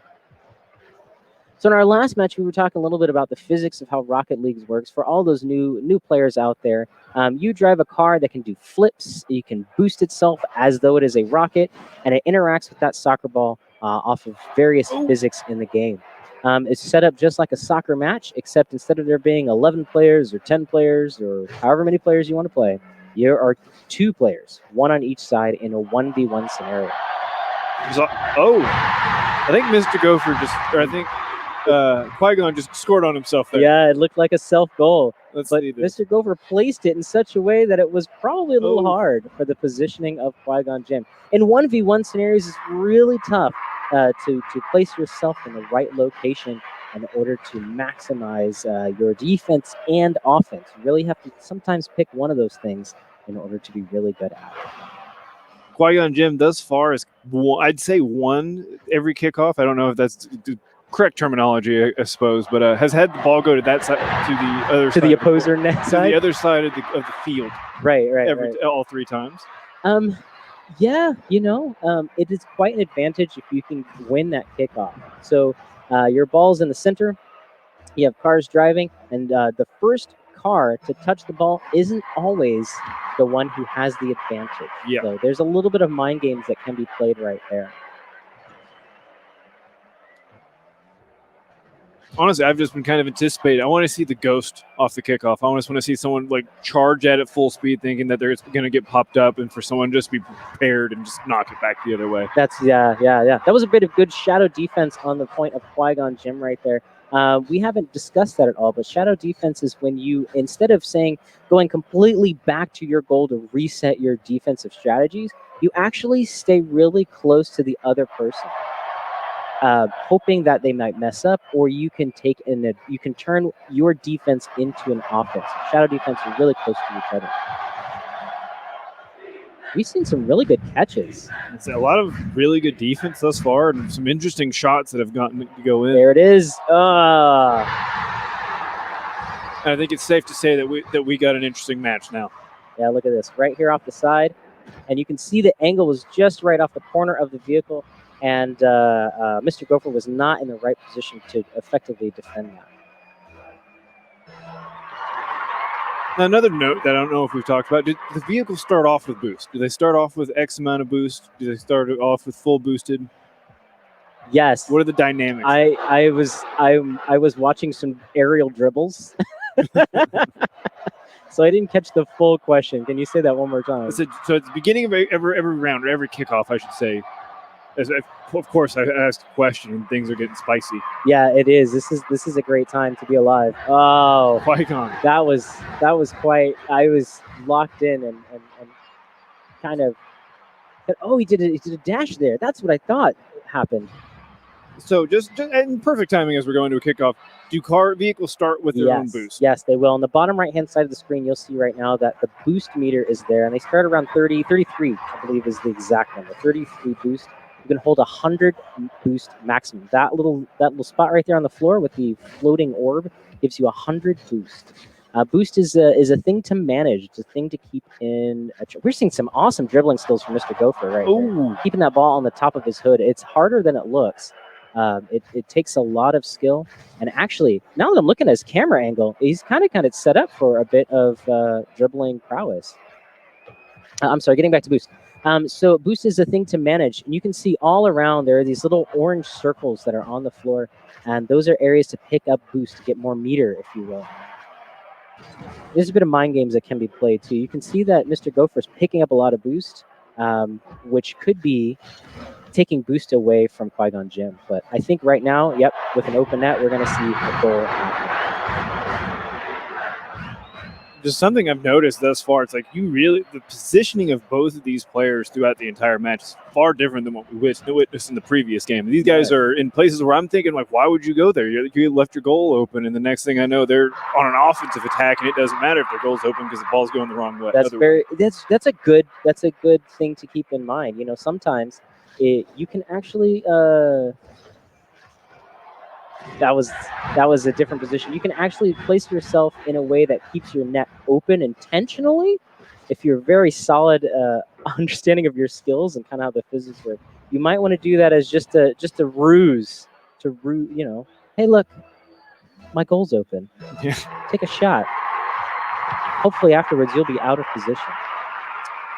So in our last match, we were talking a little bit about the physics of how Rocket League works. For all those new players out there, you drive a car that can do flips. You can boost itself as though it is a rocket, and it interacts with that soccer ball off of various physics in the game. It's set up just like a soccer match, except instead of there being 11 players or 10 players or however many players you want to play, there are 2 players, 1 on each side in a 1v1 scenario. I think Mr. Gopher Qui-Gon just scored on himself there. Yeah, it looked like a self goal. Let's But see this. Mr. Gopher placed it in such a way that it was probably a little hard for the positioning of Qui-Gon Jinn. In 1v1 scenarios, it's really tough to place yourself in the right location in order to maximize your defense and offense. You really have to sometimes pick one of those things in order to be really good at it. Qui-Gon Jinn thus far is I'd say won every kickoff. I don't know if that's the correct terminology, I suppose, but has had the ball go to that side, to the other To side the of the opposer court, net to side? the other side of the field. Right. All 3 times. Yeah, it is quite an advantage if you can win that kickoff. So your ball's in the center, you have cars driving, and the first car to touch the ball isn't always the one who has the advantage. Yeah. So there's a little bit of mind games that can be played right there. Honestly, I've just been kind of anticipating. I want to see the ghost off the kickoff. I just want to see someone like charge at it full speed, thinking that they're going to get popped up, and for someone just to be prepared and just knock it back the other way. That's yeah. That was a bit of good shadow defense on the point of Qui-Gon Jinn right there. We haven't discussed that at all, but shadow defense is when you, instead of going completely back to your goal to reset your defensive strategies, you actually stay really close to the other person, hoping that they might mess up, or you can turn your defense into an offense. Shadow defense are really close to each other. We've seen some really good catches. It's a lot of really good defense thus far, and some interesting shots that have gotten to go in. There it is. And I think it's safe to say that we got an interesting match now. Yeah, look at this. Right here off the side. And you can see the angle was just right off the corner of the vehicle. And Mr. Gopher was not in the right position to effectively defend that. Now, another note that I don't know if we've talked about, did the vehicle start off with boost? Do they start off with X amount of boost? Do they start off with full boosted? Yes. What are the dynamics? I was watching some aerial dribbles. So I didn't catch the full question. Can you say that one more time? So at the beginning of every round, or every kickoff, I should say, of course, I asked a question and things are getting spicy. Yeah, it is. This is a great time to be alive. Oh, Qui-Gon. that was quite. I was locked in and kind of. Oh, he did a dash there. That's what I thought happened. So just in perfect timing as we're going to a kickoff, do car vehicles start with their own boost? Yes, they will. On the bottom right-hand side of the screen, you'll see right now that the boost meter is there, and they start around 33, I believe is the exact number, 33 boost. You can hold 100 boost maximum. That little spot right there on the floor with the floating orb gives you 100 boost. Boost is a thing to manage. It's a thing to keep in. We're seeing some awesome dribbling skills from Mr. Gopher right there. Keeping that ball on the top of his hood. It's harder than it looks. It takes a lot of skill. And actually, now that I'm looking at his camera angle, he's kind of set up for a bit of dribbling prowess. I'm sorry, getting back to boost. So boost is a thing to manage. And you can see all around there are these little orange circles that are on the floor. And those are areas to pick up boost, to get more meter, if you will. There's a bit of mind games that can be played too. You can see that Mr. Gopher's picking up a lot of boost, which could be taking boost away from Qui-Gon Jinn. But I think right now, yep, with an open net, we're going to see a goal happen. just something I've noticed thus far. It's like the positioning of both of these players throughout the entire match is far different than what we witnessed in the previous game. These guys are in places where I'm thinking, like, why would you go there? You left your goal open, and the next thing I know, they're on an offensive attack, and it doesn't matter if their goal's open because the ball's going the wrong way. That's a good thing to keep in mind. You know, sometimes you can actually that was a different position. You can actually place yourself in a way that keeps your net open intentionally. If you're very solid understanding of your skills and kind of how the physics work, you might want to do that as just a ruse you know, hey, look, my goal's open. Yeah. Take a shot. Hopefully afterwards you'll be out of position.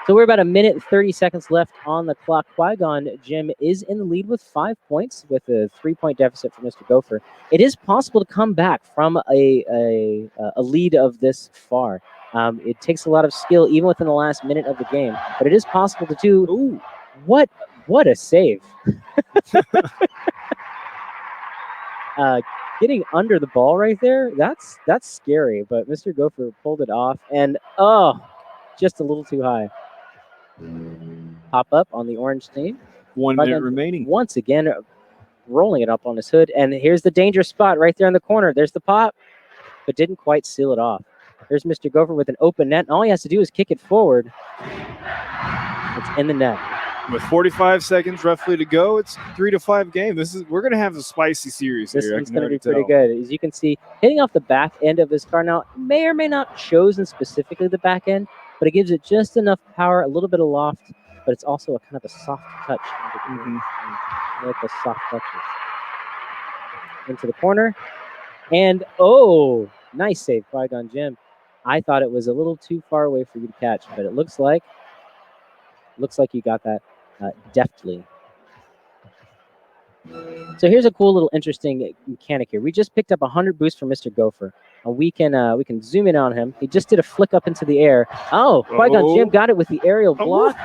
So we're about 1 minute and 30 seconds left on the clock. Qui-Gon Jim is in the lead with 5 points with a 3-point deficit for Mr. Gopher. It is possible to come back from a lead of this far. It takes a lot of skill even within the last minute of the game, but it is possible to do. Ooh, what a save. Getting under the ball right there, that's scary, but Mr. Gopher pulled it off, and just a little too high. Pop up on the orange team. 1 minute remaining. Once again, rolling it up on his hood, and here's the danger spot right there in the corner. There's the pop, but didn't quite seal it off. There's Mr. Gopher with an open net, and all he has to do is kick it forward. It's in the net. With 45 seconds roughly to go, it's 3-5 game. We're gonna have a spicy series This here. one's going to be pretty good. As you can see, hitting off the back end of his car. Now, it may or may not chosen specifically the back end, but it gives it just enough power, a little bit of loft, but it's also a kind of a soft touch. I like those soft touches. Into the corner. And, nice save, Qui-Gon Jim. I thought it was a little too far away for you to catch, but it looks like you got that deftly. So here's a cool little interesting mechanic here. We just picked up 100 boost from Mr. Gopher. And we can zoom in on him. He just did a flick up into the air. Qui-Gon Jim got it with the aerial block,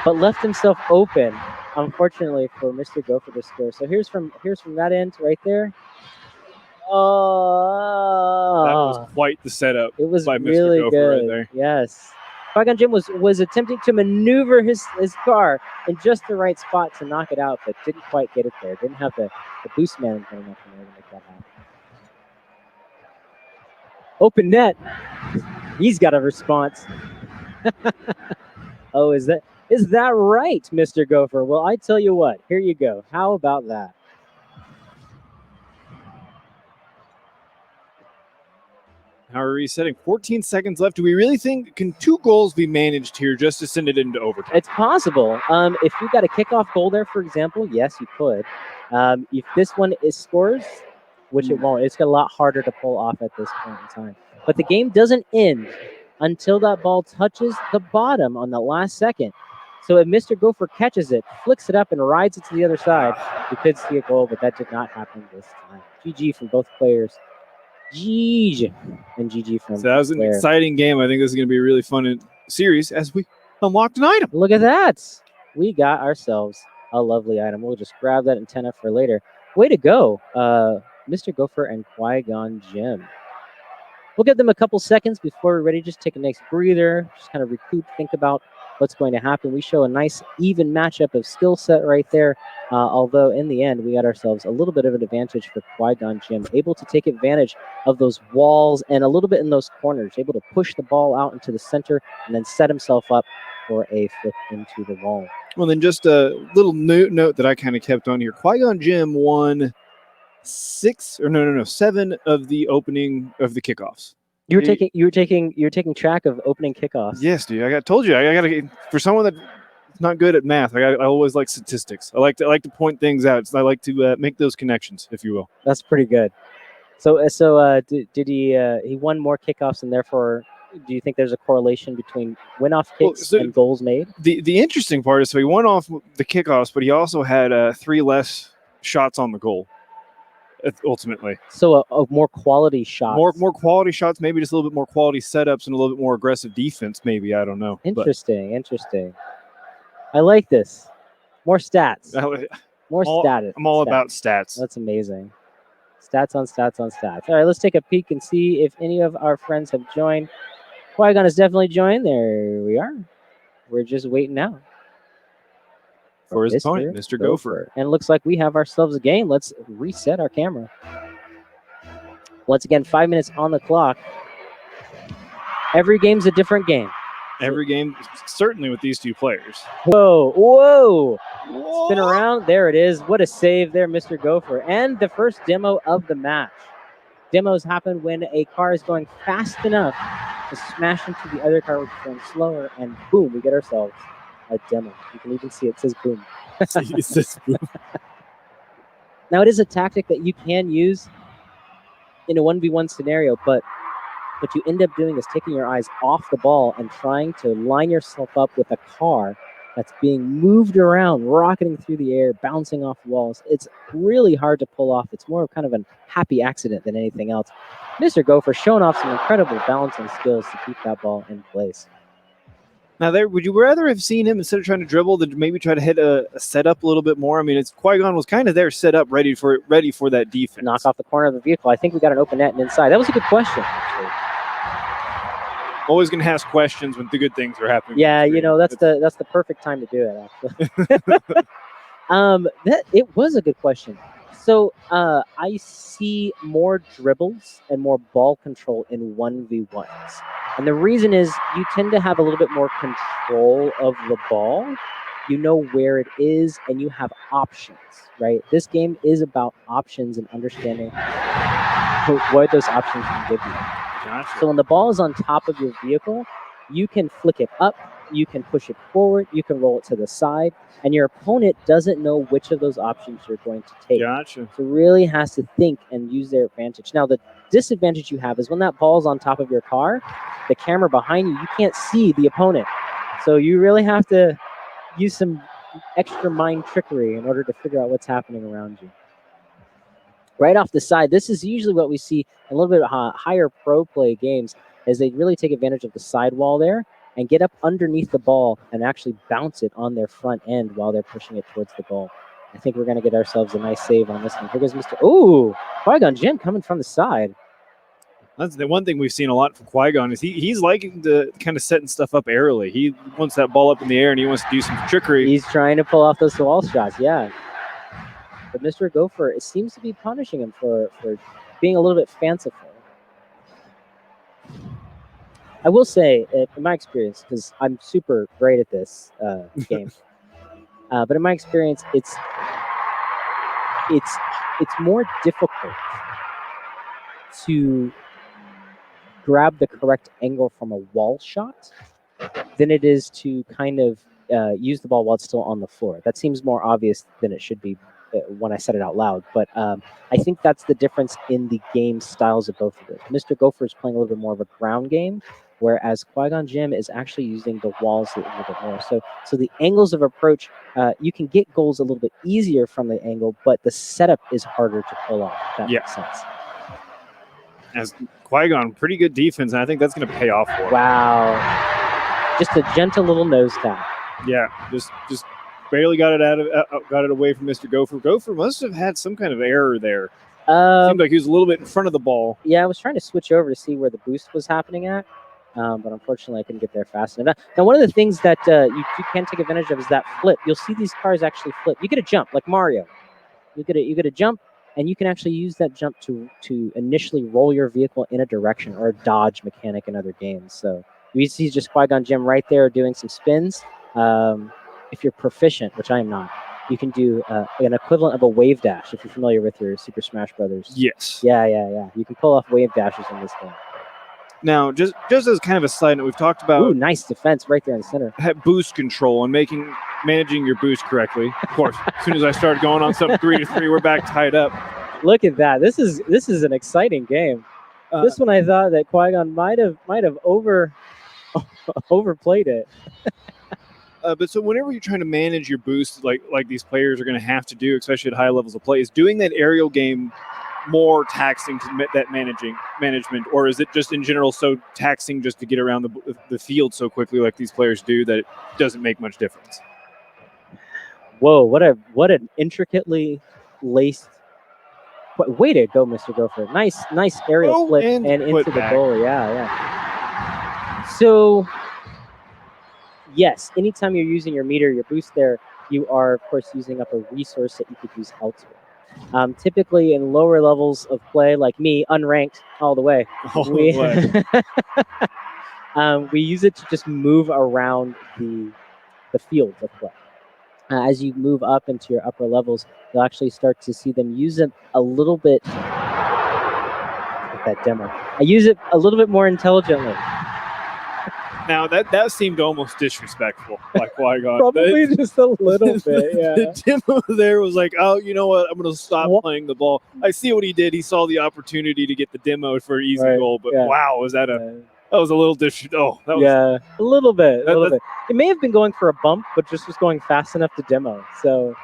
but left himself open, unfortunately, for Mr. Gopher to score. So here's from that end right there. That was quite the setup. It was by really Mr. Gopher good. right there. Yes. Qui-Gon Jim was attempting to maneuver his car in just the right spot to knock it out, but didn't quite get it there. Didn't have the boost man enough in there to make that happen. Open net. He's got a response. Is that right, Mr. Gopher? Well, I tell you what. Here you go. How about that? How are we resetting? 14 seconds left. Do we really think, can 2 goals be managed here just to send it into overtime? It's possible. If you got a kickoff goal there, for example, yes, you could. If this one is scores, which it won't, it's a lot harder to pull off at this point in time. But the game doesn't end until that ball touches the bottom on the last second. So if Mr. Gopher catches it, flicks it up, and rides it to the other side, you could see a goal, but that did not happen this time. GG from both players. GG. And GG from So that was an player. exciting game. I think this is going to be a really fun series as we unlocked an item. Look at that. We got ourselves a lovely item. We'll just grab that antenna for later. Way to go, Mr. Gopher and Qui-Gon Jim. We'll give them a couple seconds before we're ready. Just take a nice breather, just kind of recoup, think about what's going to happen. We show a nice even matchup of skill set right there. Although in the end, we got ourselves a little bit of an advantage for Qui-Gon Jim, able to take advantage of those walls and a little bit in those corners, able to push the ball out into the center and then set himself up for a flip into the wall. Well, then just a little note that I kind of kept on here. Qui-Gon Jim won 7 of the opening of the kickoffs. You were taking track of opening kickoffs. Yes, dude. I told you. I gotta, for someone that's not good at math, I always like statistics. I like to point things out. I like to make those connections, if you will. That's pretty good. So did he won more kickoffs, and therefore, do you think there's a correlation between win-off kicks and goals made? The interesting part is, so he won off the kickoffs, but he also had 3 less shots on the goal. Ultimately, so a more quality shot, more quality shots, maybe just a little bit more quality setups and a little bit more aggressive defense. Maybe, I don't know. Interesting. I like this. More stats. More stats. I'm all about stats. That's amazing. Stats on stats on stats. All right, let's take a peek and see if any of our friends have joined. Qui-Gon has definitely joined. There we are. We're just waiting now. For his opponent, Mr. Gopher. And it looks like we have ourselves a game. Let's reset our camera. Once again, 5 minutes on the clock. Every game's a different game. Every game, certainly with these two players. Whoa, whoa. Spin around. There it is. What a save there, Mr. Gopher. And the first demo of the match. Demos happen when a car is going fast enough to smash into the other car, which is going slower, and boom, we get ourselves a demo. You can even see it says boom. It's this boom. Now, it is a tactic that you can use in a 1v1 scenario, but what you end up doing is taking your eyes off the ball and trying to line yourself up with a car that's being moved around, rocketing through the air, bouncing off walls. It's really hard to pull off. It's more of kind of a happy accident than anything else. Mr. Gopher showing off some incredible balancing skills to keep that ball in place. Now, there, would you rather have seen him instead of trying to dribble, than maybe try to hit a setup a little bit more? I mean, Qui-Gon was kind of there, set up, ready for that defense. Knock off the corner of the vehicle. I think we got an open net and inside. That was a good question, actually. Always going to ask questions when the good things are happening. Yeah, you know, that's the perfect time to do it, actually. It was a good question. So I see more dribbles and more ball control in 1v1s. And the reason is you tend to have a little bit more control of the ball. You know where it is, and you have options, right? This game is about options and understanding what those options can give you. Gotcha. So when the ball is on top of your vehicle, you can flick it up, you can push it forward, you can roll it to the side, and your opponent doesn't know which of those options you're going to take. Gotcha. So really has to think and use their advantage. Now, the disadvantage you have is when that ball's on top of your car, the camera behind you can't see the opponent. So you really have to use some extra mind trickery in order to figure out what's happening around you. Right off the side, this is usually what we see in a little bit higher pro play games, is they really take advantage of the sidewall there and get up underneath the ball and actually bounce it on their front end while they're pushing it towards the goal. I think we're going to get ourselves a nice save on this one. Here goes Mr. Ooh, Qui-Gon Jinn coming from the side. That's the one thing we've seen a lot from Qui-Gon is he's liking to kind of setting stuff up airily. He wants that ball up in the air and he wants to do some trickery. He's trying to pull off those wall shots, yeah. But Mr. Gopher, it seems to be punishing him for being a little bit fanciful. I will say, in my experience, because I'm super great at this game, but in my experience, it's more difficult to grab the correct angle from a wall shot than it is to kind of use the ball while it's still on the floor. That seems more obvious than it should be when I said it out loud, but I think that's the difference in the game styles of both of them. Mr. Gopher is playing a little bit more of a ground game, whereas Qui-Gon Jinn is actually using the walls a little bit more. So the angles of approach, you can get goals a little bit easier from the angle, but the setup is harder to pull off, if that makes sense. As Qui-Gon, pretty good defense, and I think that's going to pay off for him. Wow. Just a gentle little nose tap. Yeah, just barely got it away from Mr. Gopher. Gopher must have had some kind of error there. Seemed like he was a little bit in front of the ball. Yeah, I was trying to switch over to see where the boost was happening at, but unfortunately I couldn't get there fast enough. Now, one of the things that you can take advantage of is that flip. You'll see these cars actually flip. You get a jump like Mario. You get a jump, and you can actually use that jump to initially roll your vehicle in a direction, or a dodge mechanic in other games. So you see just Qui-Gon Jinn right there doing some spins. If you're proficient, which I am not, you can do an equivalent of a wave dash if you're familiar with your Super Smash Brothers. Yes. Yeah. You can pull off wave dashes in this game. Now, just as kind of a side note, we've talked about Ooh, nice defense right there in the center. Boost control and managing your boost correctly. Of course, as soon as I started going on some 3-3, we're back tied up. Look at that. This is an exciting game. This one I thought that Qui-Gon might have overplayed it. But so whenever you're trying to manage your boost, like these players are going to have to do, especially at high levels of play, is doing that aerial game more taxing to that management, or is it just in general so taxing just to get around the field so quickly like these players do that it doesn't make much difference? Whoa, what an intricately laced Way to go, Mr. Gopher. Nice aerial Oh, flip and and put into the back. goal. Yeah. So, yes, anytime you're using your meter, your boost there, you are, of course, using up a resource that you could use elsewhere. Typically, in lower levels of play, like me, unranked all the way, All the way. we use it to just move around the field of play. As you move up into your upper levels, you'll actually start to see them use it a little bit. That demo. I use it a little bit more intelligently. Now that seemed almost disrespectful, like Qui-Gon. Probably just a little bit, The yeah. demo there was like, oh, you know what? I'm going to stop What? playing the ball. I see what he did. He saw the opportunity to get the demo for an easy Right, goal, but yeah. wow, was that that was a little Oh, that was Yeah, a little bit. That- that's- It may have been going for a bump, but just was going fast enough to demo. So,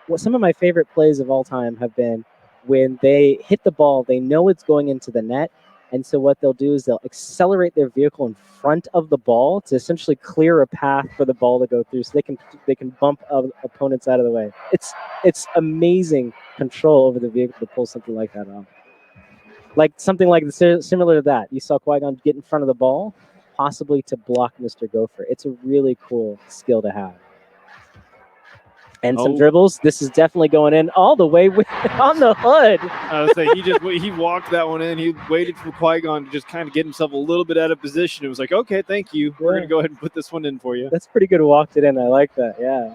what some of my favorite plays of all time have been when they hit the ball, they know it's going into the net, and so what they'll do is they'll accelerate their vehicle in front of the ball to essentially clear a path for the ball to go through, so they can bump opponents out of the way. It's amazing control over the vehicle to pull something like that off. Like something like similar to that. You saw Qui-Gon get in front of the ball, possibly to block Mr. Gopher. It's a really cool skill to have. And some Oh. dribbles. This is definitely going in all the way on the hood. I was saying he walked that one in. He waited for Qui-Gon to just kind of get himself a little bit out of position. It was like, okay, thank you. We're Yeah. going to go ahead and put this one in for you. That's pretty good. Walked it in. I like that. Yeah.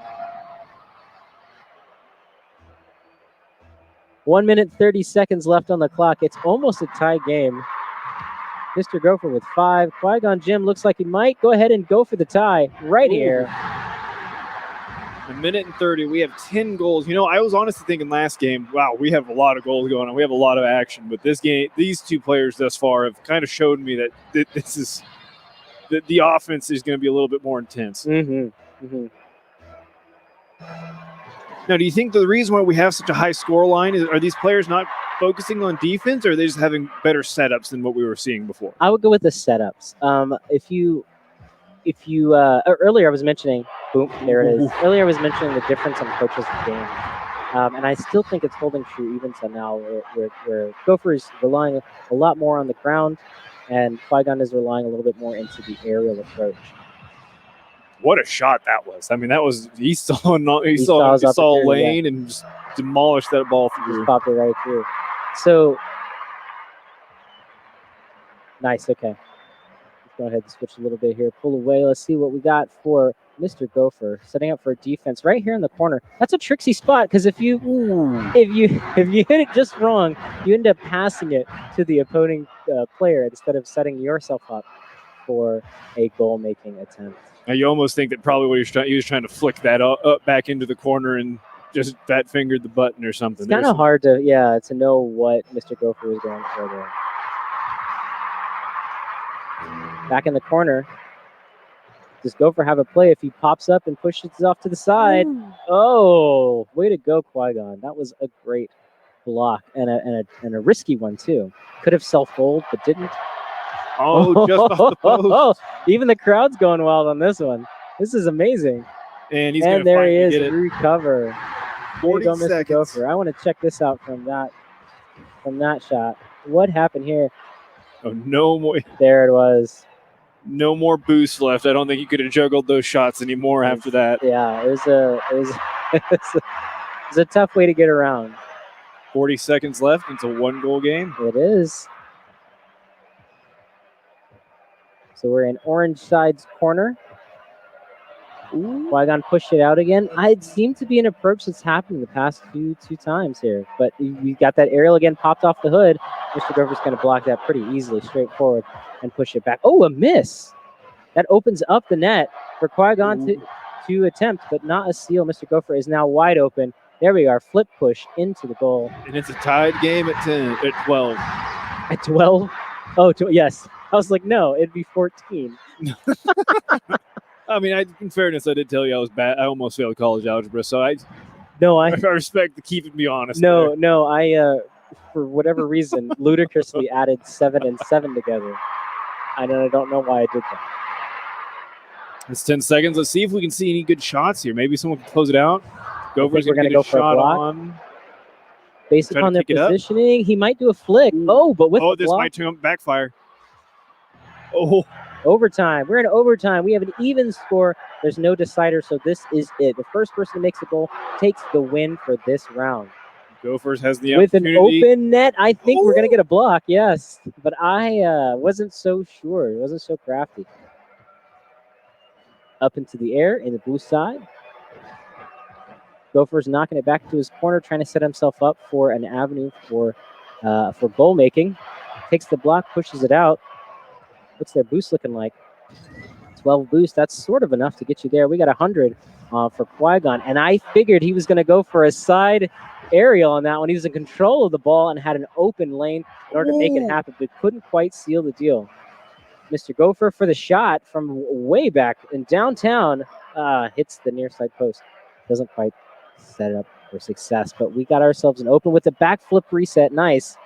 1 minute, 30 seconds left on the clock. It's almost a tie game. Mr. Gopher with 5. Qui-Gon Jinn looks like he might go ahead and go for the tie right Ooh. here. 1 minute and 30. We have 10 goals. You know, I was honestly thinking last game, wow, we have a lot of goals going on. We have a lot of action. But this game, these two players thus far have kind of showed me that this is the offense is going to be a little bit more intense. Mm-hmm. Mm-hmm. Now, do you think the reason why we have such a high score line are these players not focusing on defense, or are they just having better setups than what we were seeing before? I would go with the setups. If you earlier I was mentioning, boom, there it is. Earlier I was mentioning the difference on coaches of game, and I still think it's holding true even to now, where Gopher is relying a lot more on the ground, and Qui-Gon is relying a little bit more into the aerial approach. What a shot that was! I mean, that was he saw his a opportunity, lane and just demolished that ball Just through. popped it right through. So nice. Okay. Let's go ahead and switch a little bit here. Pull away. Let's see what we got for Mr. Gopher setting up for a defense right here in the corner. That's a tricksy spot because if you hit it just wrong, you end up passing it to the opposing player instead of setting yourself up for a goal-making attempt. Now, you almost think that probably what he was trying to flick that up back into the corner and just fat fingered the button or something. It's kind of hard to know what Mr. Gopher was going for there. Back in the corner. Does Gopher have a play if he pops up and pushes it off to the side? Oh, way to go, Qui-Gon. That was a great block and a risky one too. Could have self-fold, but didn't. Oh, just off the post. Even the crowd's going wild on this one. This is amazing. And he's And going to there he finally is, get it. recover. Way to 40 go, Mr. seconds. Gopher. I want to check this out from that shot. What happened here? Oh, no more. There it was. No more boost left. I don't think he could have juggled those shots anymore after that. Yeah, it was a tough way to get around. 40 seconds left. It's a 1-goal game. It is. So we're in orange side's corner. Qui-Gon pushed it out again. It seemed to be an approach that's happened the past two times here. But we got that aerial again, popped off the hood. Mr. Gopher's going to block that pretty easily, straightforward, and push it back. Oh, a miss. That opens up the net for Qui-Gon to attempt, but not a steal. Mr. Gopher is now wide open. There we are. Flip push into the goal. And it's a tied game at 12. At 12? Oh, yes. I was like, no, it'd be 14. I mean, in fairness, I did tell you I was bad. I almost failed college algebra, so I respect the keeping me honest. No, for whatever reason, ludicrously added 7 and 7 together. I don't know why I did that. It's 10 seconds. Let's see if we can see any good shots here. Maybe someone can close it out. Gophers we're going to go for a shot block. on. Based Try to upon their kick it up. positioning, he might do a flick. Oh, but with Oh, the this block, might backfire. Oh, overtime. We're in overtime. We have an even score. There's no decider, so this is it. The first person who makes a goal takes the win for this round. Gophers has the With an opportunity. open net, I think we're going to Ooh. get a block, yes. But I wasn't so sure. It wasn't so crafty. Up into the air in the blue side. Gophers knocking it back to his corner, trying to set himself up for an avenue for goal making. Takes the block, pushes it out. What's their boost looking like? 12 boost. That's sort of enough to get you there. We got 100 for Qui-Gon, and I figured he was going to go for a side aerial on that one. He was in control of the ball and had an open lane in order to make it happen, but couldn't quite seal the deal. Mr. Gopher for the shot from way back in downtown hits the near side post. Doesn't quite set it up for success, but we got ourselves an open with a backflip reset. Nice.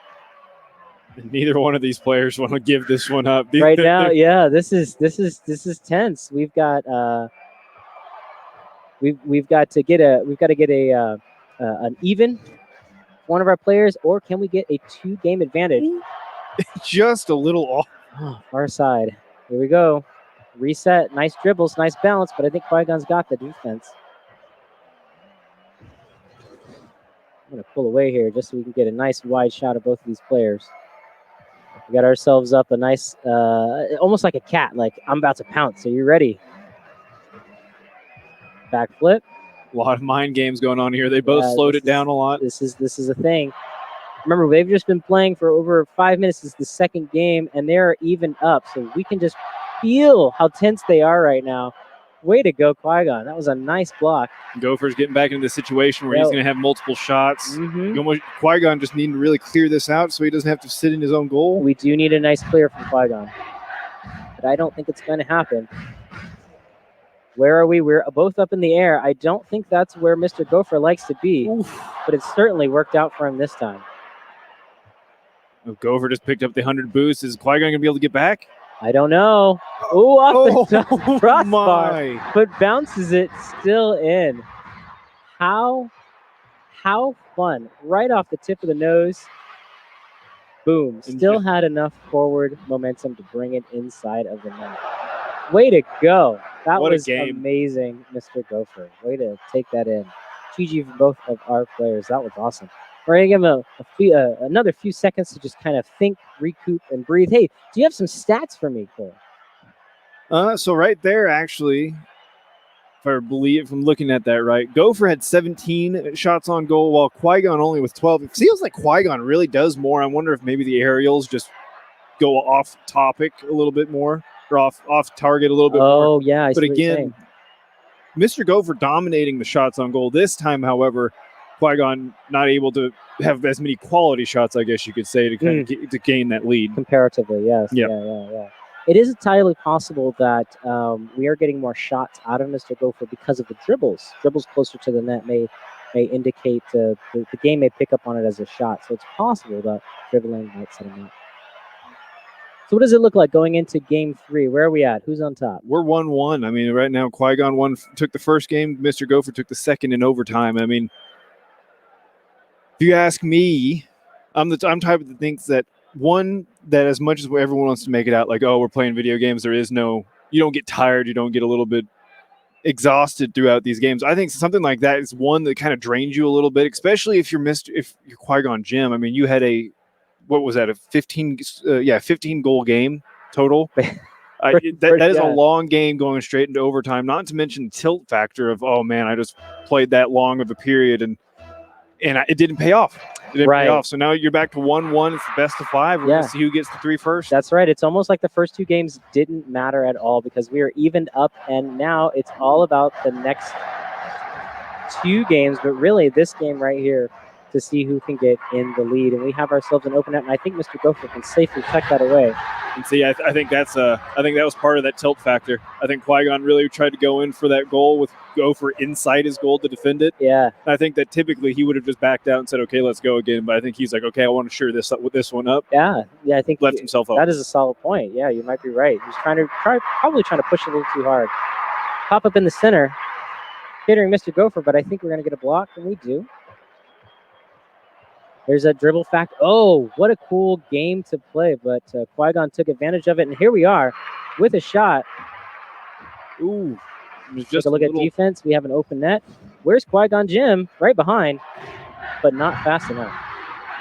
Neither one of these players want to give this one up. Right They're- now, they're- yeah, this is tense. We've got we've got to get an even one of our players, or can we get a 2-game advantage? just a little off. Far side. Here we go. Reset. Nice dribbles, nice balance, but I think Qui-Gon's got the defense. I'm going to pull away here just so we can get a nice wide shot of both of these players. We got ourselves up a nice, almost like a cat, like I'm about to pounce. Are you ready? Backflip. A lot of mind games going on here. They both Yeah, slowed this it down a lot. This is a thing. Remember, they've just been playing for over 5 minutes. This is the second game, and they're even up. So we can just feel how tense they are right now. Way to go, Qui-Gon. That was a nice block. Gophers getting back into the situation where he's Yep. going to have multiple shots. Mhm. Qui-Gon just needing to really clear this out so he doesn't have to sit in his own goal. We do need a nice clear from Qui-Gon, but I don't think it's going to happen. Where are we? We're both up in the air. I don't think that's where Mr. Gopher likes to be, but it certainly worked out for him this time. Gopher just picked up the 100 boost. Is Qui-Gon going to be able to get back? I don't know. Ooh, off the top crossbar, my. but bounces it still in. How fun. Right off the tip of the nose. Boom. Still had enough forward momentum to bring it inside of the net. Way to go. That What a was game. amazing, Mr. Gopher. Way to take that in. GG for both of our players. That was awesome. We're going to give him another few seconds to just kind of think, recoup, and breathe. Hey, do you have some stats for me, Cole? So right there, actually, if I'm looking at that right, Gopher had 17 shots on goal, while Qui-Gon only with 12. It feels like Qui-Gon really does more. I wonder if maybe the aerials just go off topic a little bit more, or off target a little bit more. Oh, yeah. I But see what you're again, saying. Mr. Gopher dominating the shots on goal. This time, however, Qui-Gon not able to have as many quality shots, I guess you could say, to kind of to gain that lead. Comparatively, yes. Yep. Yeah. It is entirely possible that we are getting more shots out of Mr. Gopher because of the dribbles. Dribbles closer to the net may indicate the game may pick up on it as a shot. So it's possible that dribbling might set him up. So what does it look like going into game 3? Where are we at? Who's on top? We're 1-1. I mean, right now, Qui-Gon took the first game. Mr. Gopher took the second in overtime. I mean, if you ask me, I'm type that thinks that that as much as everyone wants to make it out like, oh, we're playing video games, you don't get tired, you don't get a little bit exhausted throughout these games. I think something like that is one that kind of drains you a little bit, especially if you're Qui-Gon Jinn. I mean, you had a 15 goal game total. That is a long game going straight into overtime, not to mention the tilt factor of, oh man, I just played that long of a period and it didn't pay off. It didn't pay off. So now you're back to 1-1. It's the best of 5. We're going to see who gets the 3 first. That's right. It's almost like the first 2 games didn't matter at all because we are evened up, and now it's all about the next 2 games, but really this game right here to see who can get in the lead. And we have ourselves an open net, and I think Mr. Gopher can safely tuck that away. And see, I think that was part of that tilt factor. I think Qui-Gon really tried to go in for that goal with Gopher inside his goal to defend it. Yeah. I think that typically he would have just backed out and said, okay, let's go again. But I think he's like, okay, I want to shore this one up. Yeah. I think left himself up. That is a solid point. Yeah, you might be right. He's probably trying to push a little too hard. Pop up in the center, catering Mr. Gopher, but I think we're going to get a block, and we do. There's a dribble fact. Oh, what a cool game to play. But Qui-Gon took advantage of it. And here we are with a shot. Ooh, it was Take just a look at defense. We have an open net. Where's Qui-Gon Jinn? Right behind, but not fast enough.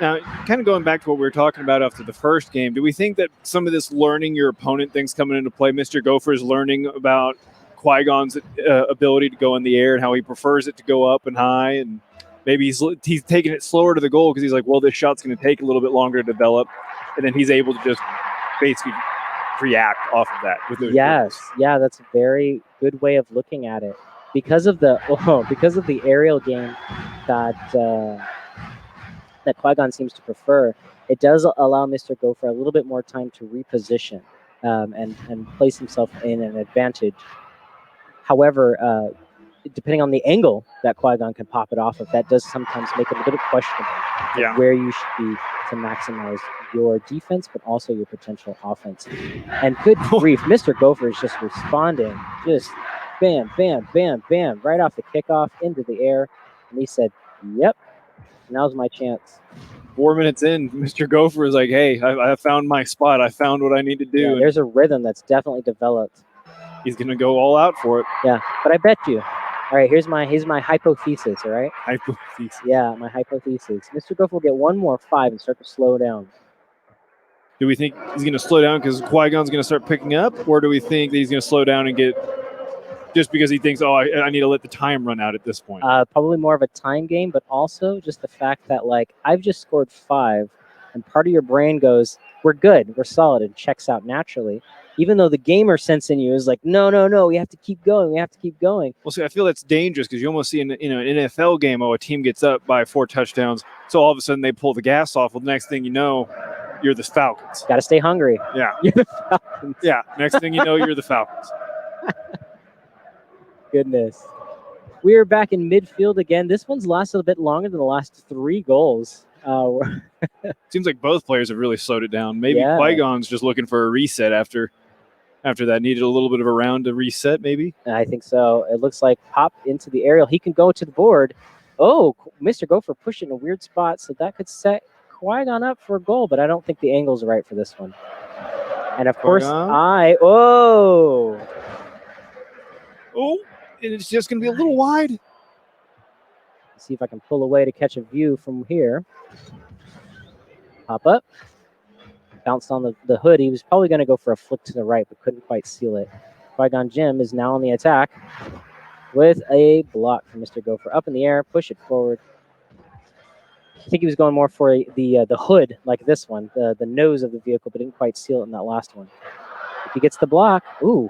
Now, kind of going back to what we were talking about after the first game, do we think that some of this learning your opponent thing's coming into play? Mr. Gopher's learning about Qui-Gon's ability to go in the air and how he prefers it to go up and high, and maybe he's taking it slower to the goal because he's like, well, this shot's going to take a little bit longer to develop, and then he's able to just basically react off of that. With those Yes, yeah, that's a very good way of looking at it. Because of the aerial game that that Qui-Gon seems to prefer, it does allow Mr. Gopher a little bit more time to reposition and place himself in an advantage. However, depending on the angle that Qui-Gon can pop it off of, that does sometimes make it a bit questionable of where you should be to maximize your defense, but also your potential offense. And good grief, Mr. Gopher is just responding, just bam, bam, bam, bam, right off the kickoff into the air. And he said, yep, now's my chance. 4 minutes in, Mr. Gopher is like, hey, I found my spot. I found what I need to do. Yeah, there's a rhythm that's definitely developed. He's going to go all out for it. Yeah, but I bet you. All right, here's my hypothesis, all right? Hypothesis. Yeah, my hypothesis. Mr. Gopher will get one more 5 and start to slow down. Do we think he's going to slow down because Qui-Gon's going to start picking up, or do we think that he's going to slow down and get just because he thinks, oh, I need to let the time run out at this point? Probably more of a time game, but also just the fact that, like, I've just scored 5, and part of your brain goes, we're good, we're solid, and checks out naturally. Even though the gamer sense in you is like, no, we have to keep going, Well, see, I feel that's dangerous because you almost see in an NFL game, a team gets up by 4 touchdowns, so all of a sudden they pull the gas off. Well, the next thing you know, you're the Falcons. Got to stay hungry. Yeah. You're the Falcons. Yeah. Next thing you know, you're the Falcons. Goodness. We are back in midfield again. This one's lasted a bit longer than the last 3 goals. Seems like both players have really slowed it down. Maybe Yeah. Qui-Gon's just looking for a reset after that. Needed a little bit of a round to reset, maybe. I think so. It looks like pop into the aerial. He can go to the board. Oh, Mr. Gopher pushed it in a weird spot, so that could set Qui-Gon up for a goal, but I don't think the angle's right for this one. And of course, Oh, and it's just going to be a little wide. Let's see if I can pull away to catch a view from here. Pop up. Bounced on the hood. He was probably going to go for a flick to the right, but couldn't quite seal it. Qui-Gon Jinn is now on the attack with a block from Mr. Gopher. Up in the air, push it forward. I think he was going more for the hood, like this one, the nose of the vehicle, but didn't quite seal it in that last one. If he gets the block, ooh.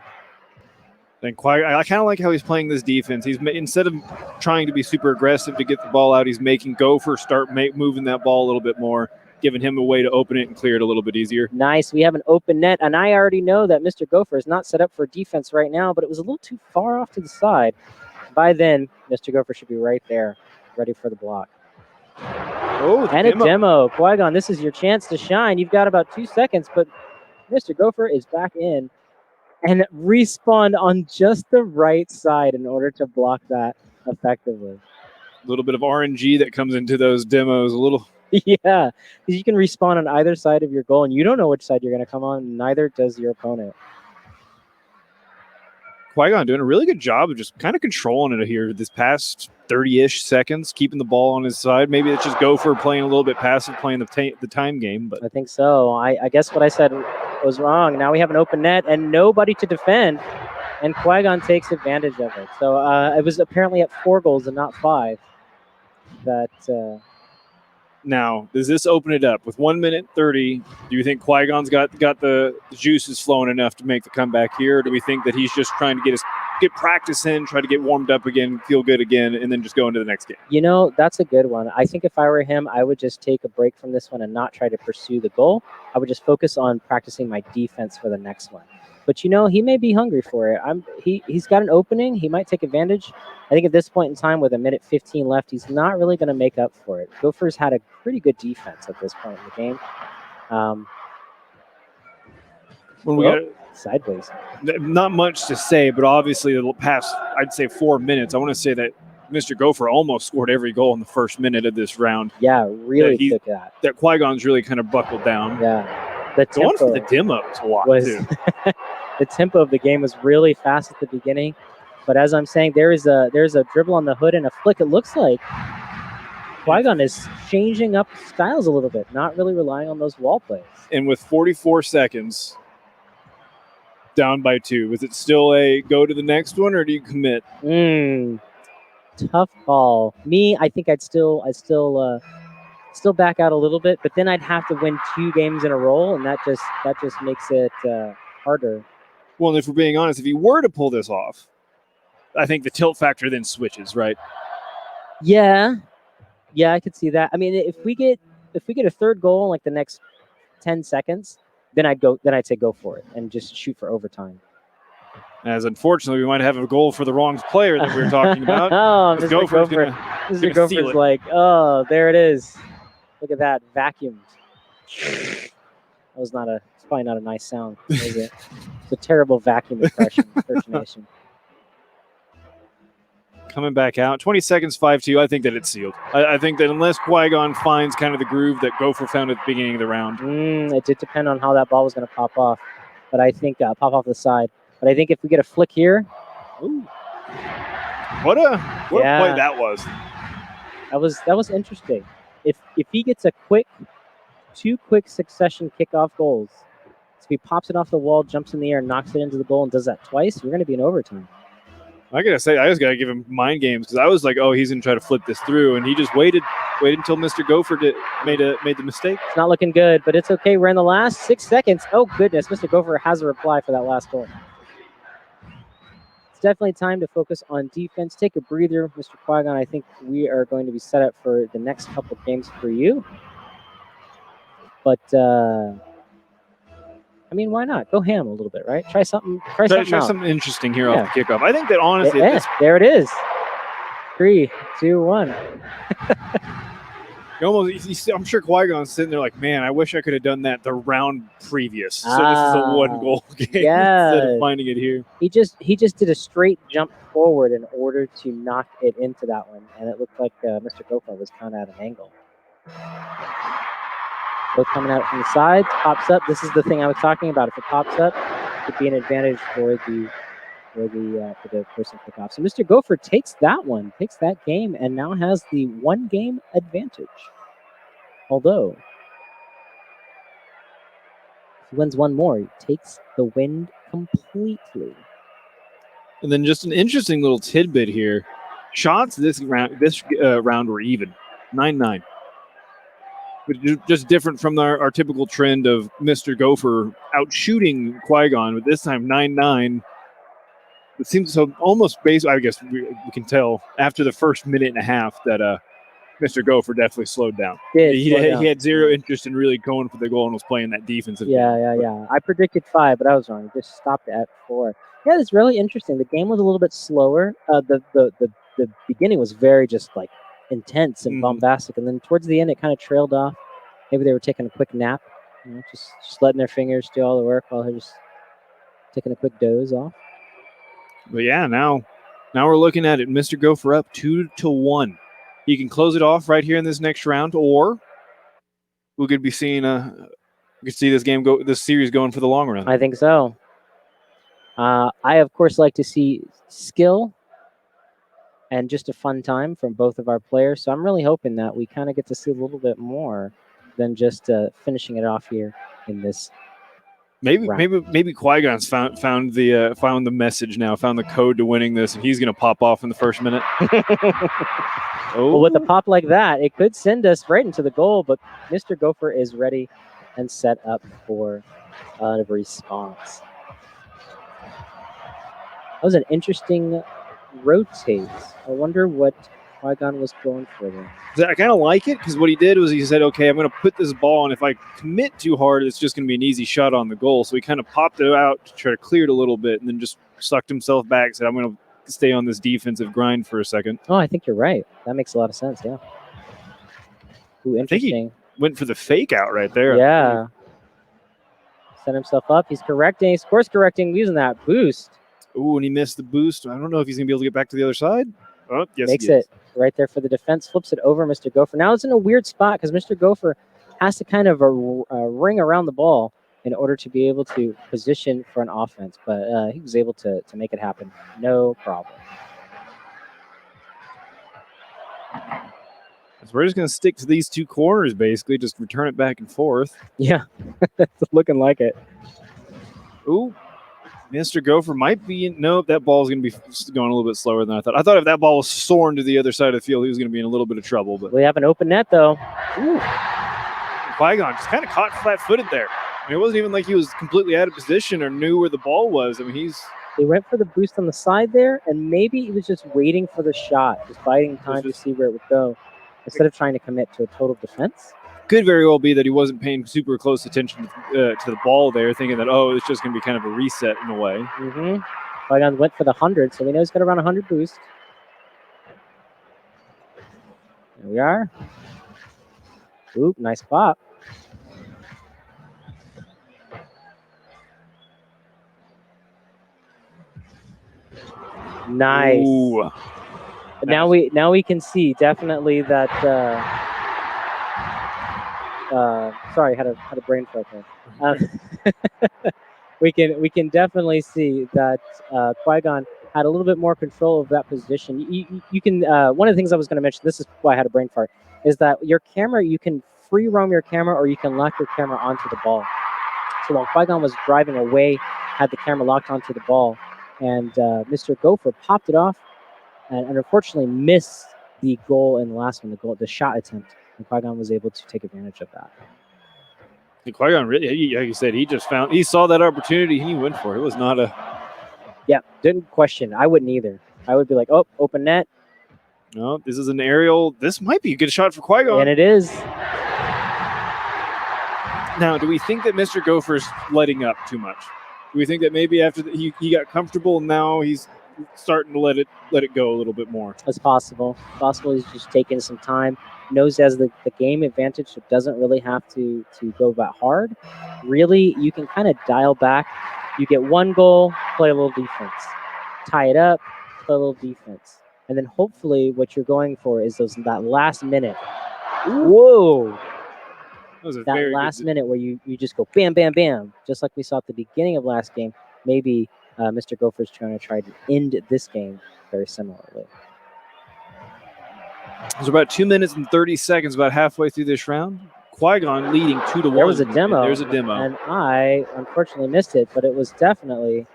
I kind of like how he's playing this defense. He's instead of trying to be super aggressive to get the ball out, he's making Gopher start moving that ball a little bit more, giving him a way to open it and clear it a little bit easier. Nice. We have an open net, and I already know that Mr. Gopher is not set up for defense right now, but it was a little too far off to the side. By then, Mr. Gopher should be right there, ready for the block. Oh, and a demo. Qui-Gon, this is your chance to shine. You've got about 2 seconds, but Mr. Gopher is back in and respawned on just the right side in order to block that effectively. A little bit of RNG that comes into those demos. A little. Yeah, because you can respawn on either side of your goal, and you don't know which side you're going to come on, neither does your opponent. Qui-Gon doing a really good job of just kind of controlling it here this past 30-ish seconds, keeping the ball on his side. Maybe it's just Gopher playing a little bit passive, playing the time game. But I think so. I guess what I said was wrong. Now we have an open net and nobody to defend, and Qui-Gon takes advantage of it. So it was apparently at 4 goals and not 5. That now, does this open it up with 1 minute 30? Do you think Qui-Gon's got the juices flowing enough to make the comeback here? Or do we think that he's just trying to get practice in, try to get warmed up again, feel good again, and then just go into the next game? You know, that's a good one. I think if I were him, I would just take a break from this one and not try to pursue the goal. I would just focus on practicing my defense for the next one. But, you know, he may be hungry for it. He's got an opening. He might take advantage. I think at this point in time, with 1:15 left, he's not really going to make up for it. Gophers had a pretty good defense at this point in the game. When we got sideways. Not much to say, but obviously the past, I'd say 4 minutes, I want to say that Mr. Gopher almost scored every goal in the first minute of this round. Yeah, really he- took that. That Qui-Gon's really kind of buckled down. Yeah, the Going for tempo the dim ups a lot was too. the tempo of the game was really fast at the beginning. But as I'm saying, there's a dribble on the hood and a flick. It looks like Qui-Gon is changing up styles a little bit, not really relying on those wall plays. And with 44 seconds, down by 2, was it still a go to the next one, or do you commit? Tough call. Me, I think I'd still back out a little bit, but then I'd have to win 2 games in a row, and that just makes it harder. Well, and if we're being honest, if he were to pull this off, I think the tilt factor then switches, right? Yeah, I could see that. I mean, if we get a third goal in like the next 10 seconds, then I'd say go for it and just shoot for overtime. As unfortunately, we might have a goal for the wrong player that we were talking about. Oh, Mr. Mr. Gopher's Gopher. gonna Mr. seal Gopher's it. like, oh, there it is. Look at that, vacuumed. That was it's probably not a nice sound, is it? It's a terrible vacuum impersonation. coming back out. 20 seconds, 5-2. I think that it's sealed. I think that unless Qui-Gon finds kind of the groove that Gopher found at the beginning of the round. It did depend on how that ball was going to pop off. But I think pop off the side. But I think if we get a flick here. Ooh. What a play that was. That was interesting. If he gets two quick succession kickoff goals, if he pops it off the wall, jumps in the air, knocks it into the goal, and does that twice, you're going to be in overtime. I gotta say, I just gotta give him mind games because I was like, oh, he's gonna try to flip this through, and he just waited until Mr. Gopher made the mistake. It's not looking good, but it's okay. We're in the last 6 seconds. Oh goodness, Mr. Gopher has a reply for that last goal. It's definitely time to focus on defense. Take a breather, Mr. Qui-Gon. I think we are going to be set up for the next couple of games for you. But I mean, why not? Go ham a little bit, right? Try something. Try Try something out. something interesting here off the kickoff. I think that honestly, There it is. 3, 2, 1. I'm sure Qui-Gon's sitting there like, man, I wish I could have done that the round previous. So this is a 1-goal game instead of finding it here. He just did a straight jump forward in order to knock it into that one, and it looked like Mr. Gopher was kind of at an angle. Both coming out from the sides, pops up. This is the thing I was talking about. If it pops up, it could be an advantage for the person kick off. So Mr. Gopher takes that game, and now has the 1-game advantage. Although, if he wins one more, he takes the win completely. And then just an interesting little tidbit here: shots this round were even, 9-9. But just different from our typical trend of Mr. Gopher outshooting Qui-Gon, but this time 9-9. It seems so almost based. I guess we can tell after the first minute and a half that Mr. Gopher definitely slowed down. He had zero interest in really going for the goal and was playing that defensive game. Yeah. I predicted 5, but I was wrong. Just stopped at 4. Yeah, it's really interesting. The game was a little bit slower. The beginning was very just like intense and bombastic, and then towards the end it kind of trailed off. Maybe they were taking a quick nap, just letting their fingers do all the work while they're just taking a quick doze off. But yeah, now we're looking at it. Mr. Gopher up 2-1. He can close it off right here in this next round, or we could be seeing we could see this series going for the long run. I think so. I of course like to see skill and just a fun time from both of our players. So I'm really hoping that we kind of get to see a little bit more than just finishing it off here in this. Maybe Qui-Gon's found the message now, found the code to winning this, and he's going to pop off in the first minute. Well, with a pop like that, it could send us right into the goal, but Mr. Gopher is ready and set up for a response. That was an interesting rotate. I wonder what Qui-Gon was going for there. I kind of like it because what he did was he said, okay, I'm going to put this ball, and if I commit too hard, it's just going to be an easy shot on the goal. So he kind of popped it out to try to clear it a little bit and then just sucked himself back, said, I'm going to stay on this defensive grind for a second. Oh, I think you're right. That makes a lot of sense, yeah. Ooh, interesting. I think he went for the fake out right there. Yeah. Set himself up. He's correcting. Course correcting using that boost. Ooh, and he missed the boost. I don't know if he's going to be able to get back to the other side. Oh, yes, Makes he is. it right there for the defense, flips it over Mr. Gopher. Now it's in a weird spot because Mr. Gopher has to kind of ring around the ball in order to be able to position for an offense, but he was able to make it happen. No problem. So we're just going to stick to these two corners, basically, just return it back and forth. Yeah, it's looking like it. Ooh, Mr. Gopher might be – nope, that ball is going to be going a little bit slower than I thought. I thought if that ball was soaring to the other side of the field, he was going to be in a little bit of trouble. But We have an open net, though. Ooh. Qui-Gon just kind of caught flat-footed there. I mean, it wasn't even like he was completely out of position or knew where the ball was. I mean, They went for the boost on the side there, and maybe he was just waiting for the shot, just biding time to see where it would go, instead of trying to commit to a total defense. could very well be that he wasn't paying super close attention to the ball there, thinking that, oh, it's just going to be kind of a reset in a way. Mm-hmm. Qui-Gon went for the 100, so we know he's got around 100 boost. There we are. Oop, nice pop. Nice. Ooh. But now we can see definitely that. Sorry, had a brain fart there. We can definitely see that Qui-Gon had a little bit more control of that position. You can one of the things I was going to mention. This is why I had a brain fart. Is that your camera? You can free roam your camera, or you can lock your camera onto the ball. So while Qui-Gon was driving away, had the camera locked onto the ball, and Mr. Gopher popped it off, and unfortunately missed the goal in the last one, the shot attempt, and Qui-Gon was able to take advantage of that. And Qui-Gon really, like you said, he saw that opportunity and he went for it. It was not a. Yeah, didn't question. I wouldn't either. I would be like, oh, open net. No, this is an aerial. This might be a good shot for Qui-Gon. And it is. Now, do we think that Mr. Gopher's letting up too much? Do we think that maybe after he got comfortable and now he's starting to let it go a little bit more? It's possible. Possible he's just taking some time. Knows as the game advantage, so doesn't really have to go that hard. Really, you can kind of dial back. You get one goal, play a little defense. Tie it up, play a little defense. And then hopefully what you're going for is that last minute. Whoa! That was a That very last good, minute where you just go bam, bam, bam, just like we saw at the beginning of last game. Maybe Mr. Gopher's trying to try to end this game very similarly. There's about 2 minutes and 30 seconds, about halfway through this round. Qui-Gon leading 2-1. There was a demo. There's a demo. And I unfortunately missed it, but it was definitely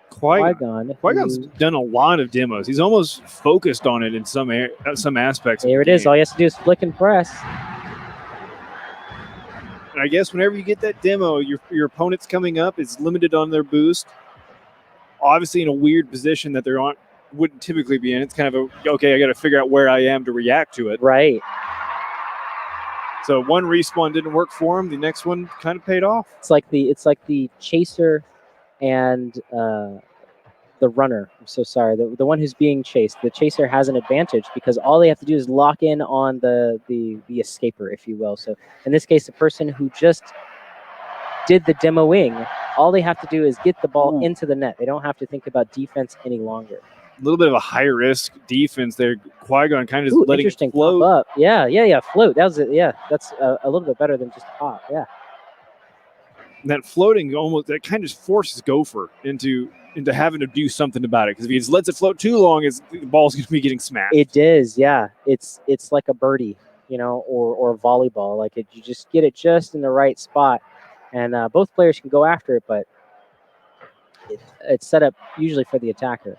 Qui-Gon. Qui-Gon's who- done a lot of demos. He's almost focused on it in some aspects. There of it the is. game. All you have to do is flick and press. And I guess whenever you get that demo, your opponent's coming up is limited on their boost. Obviously, in a weird position that they're on, wouldn't typically be in. It's kind of okay. I got to figure out where I am to react to it. Right. So one respawn didn't work for him. The next one kind of paid off. It's like the chaser and the runner. I'm so sorry. The one who's being chased. The chaser has an advantage because all they have to do is lock in on the escaper, if you will. So in this case, the person who just did the demoing, all they have to do is get the ball into the net. They don't have to think about defense any longer. A little bit of a high risk defense there. Qui-Gon kind of Ooh, just letting it interesting. float. Pop up. Yeah. Float. That was it. Yeah, that's a little bit better than just pop. Yeah. And that floating that kind of forces Gopher into having to do something about it, because if he just lets it float too long, the ball's going to be getting smashed. It is. Yeah. It's like a birdie, or a volleyball. Like you just get it just in the right spot, and both players can go after it, but it's set up usually for the attacker.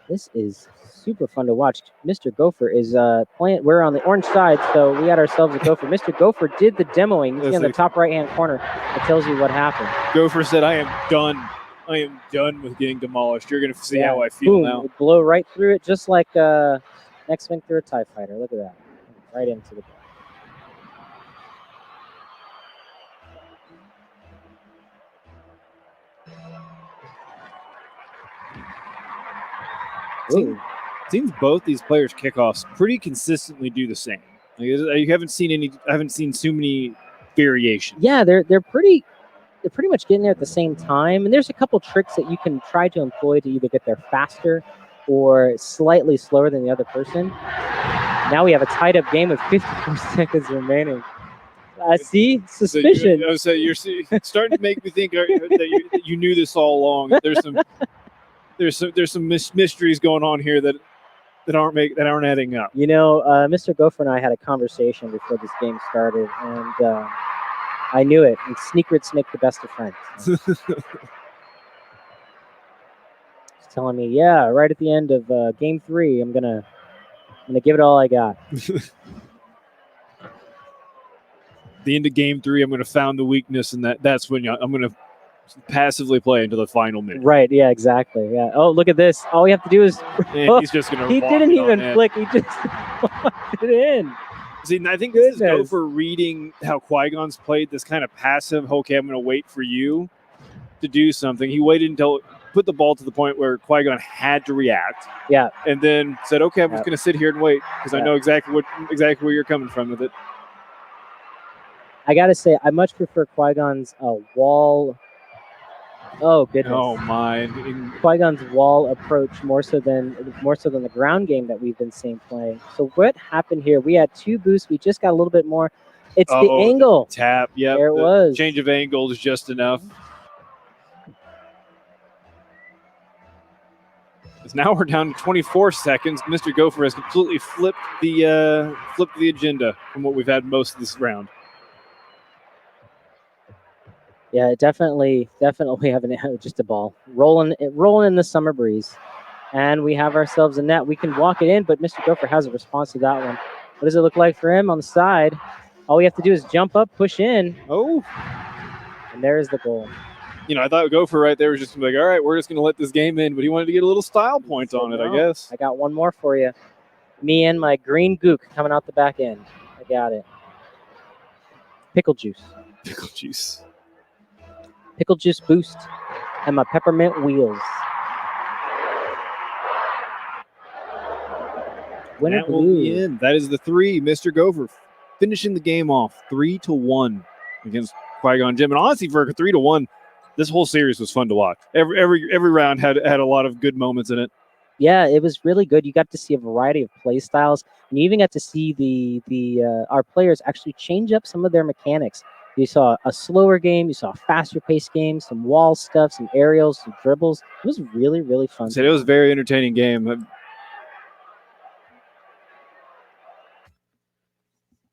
This is super fun to watch. Mr. Gopher is playing. We're on the orange side, so we got ourselves a Gopher. Mr. Gopher did the demoing. He's in the top right-hand corner. It tells you what happened. Gopher said, I am done. I am done with getting demolished. You're going to see how I feel Boom, now. it blow right through it, just like X-Wing through a TIE fighter. Look at that. Right into the ball. Seems both these players' kickoffs pretty consistently do the same. Like, I haven't seen too many variations. Yeah, they're pretty pretty much getting there at the same time. And there's a couple tricks that you can try to employ to either get there faster or slightly slower than the other person. Now we have a tied up game with 54 seconds remaining. See, suspicion. So you're starting to make me think that you knew this all along. There's some mysteries going on here that aren't adding up. You know, Mr. Gopher and I had a conversation before this game started, and I knew it. And secrets make the best of friends. He's telling me, yeah, right at the end of game 3, I'm gonna give it all I got. The end of game 3, I'm going to found the weakness, and that's when I'm going to passively play until the final minute. Right? Yeah, exactly. Yeah. Oh, look at this. All we have to do is And he's just going to. he didn't even flick. He just walked it in. See, I think this is Goodness. Gopher reading how Qui-Gon's played this kind of passive. Okay, I'm going to wait for you to do something. He waited until put the ball to the point where Qui-Gon had to react. Yeah. And then said, "Okay, I'm just Yeah. going to sit here and wait because I Yeah. know exactly where you're coming from with it." I gotta say, I much prefer Qui-Gon's wall. Oh goodness. Oh my! Qui-Gon's wall approach more so than the ground game that we've been seeing playing. So what happened here? We had 2 boosts. We just got a little bit more. It's the Oh, angle. Tap. Yep. There it the was. Change of angle is just enough. 'Cause now we're down to 24 seconds. Mr. Gopher has completely flipped the agenda from what we've had most of this round. Yeah, definitely having just a ball rolling in the summer breeze, and we have ourselves a net. We can walk it in, but Mr. Gopher has a response to that one. What does it look like for him on the side? All we have to do is jump up, push in, Oh, and there is the goal. I thought Gopher right there was just gonna be like, all right, we're just going to let this game in, but he wanted to get a little style points on it, I No, guess. I got one more for you. Me and my green gook coming out the back end. I got it. Pickle juice. Pickle juice. Pickle juice boost, and my peppermint wheels. Winner That will be blue. in. That is the 3. Mr. Gopher finishing the game off 3-1 against Qui-Gon Jinn. And honestly, for a 3-1, this whole series was fun to watch. Every round had a lot of good moments in it. Yeah, it was really good. You got to see a variety of play styles, and you even got to see our players actually change up some of their mechanics. You saw a slower game, you saw a faster paced game, some wall stuff, some aerials, some dribbles. It was really, really fun. So it was a very entertaining game.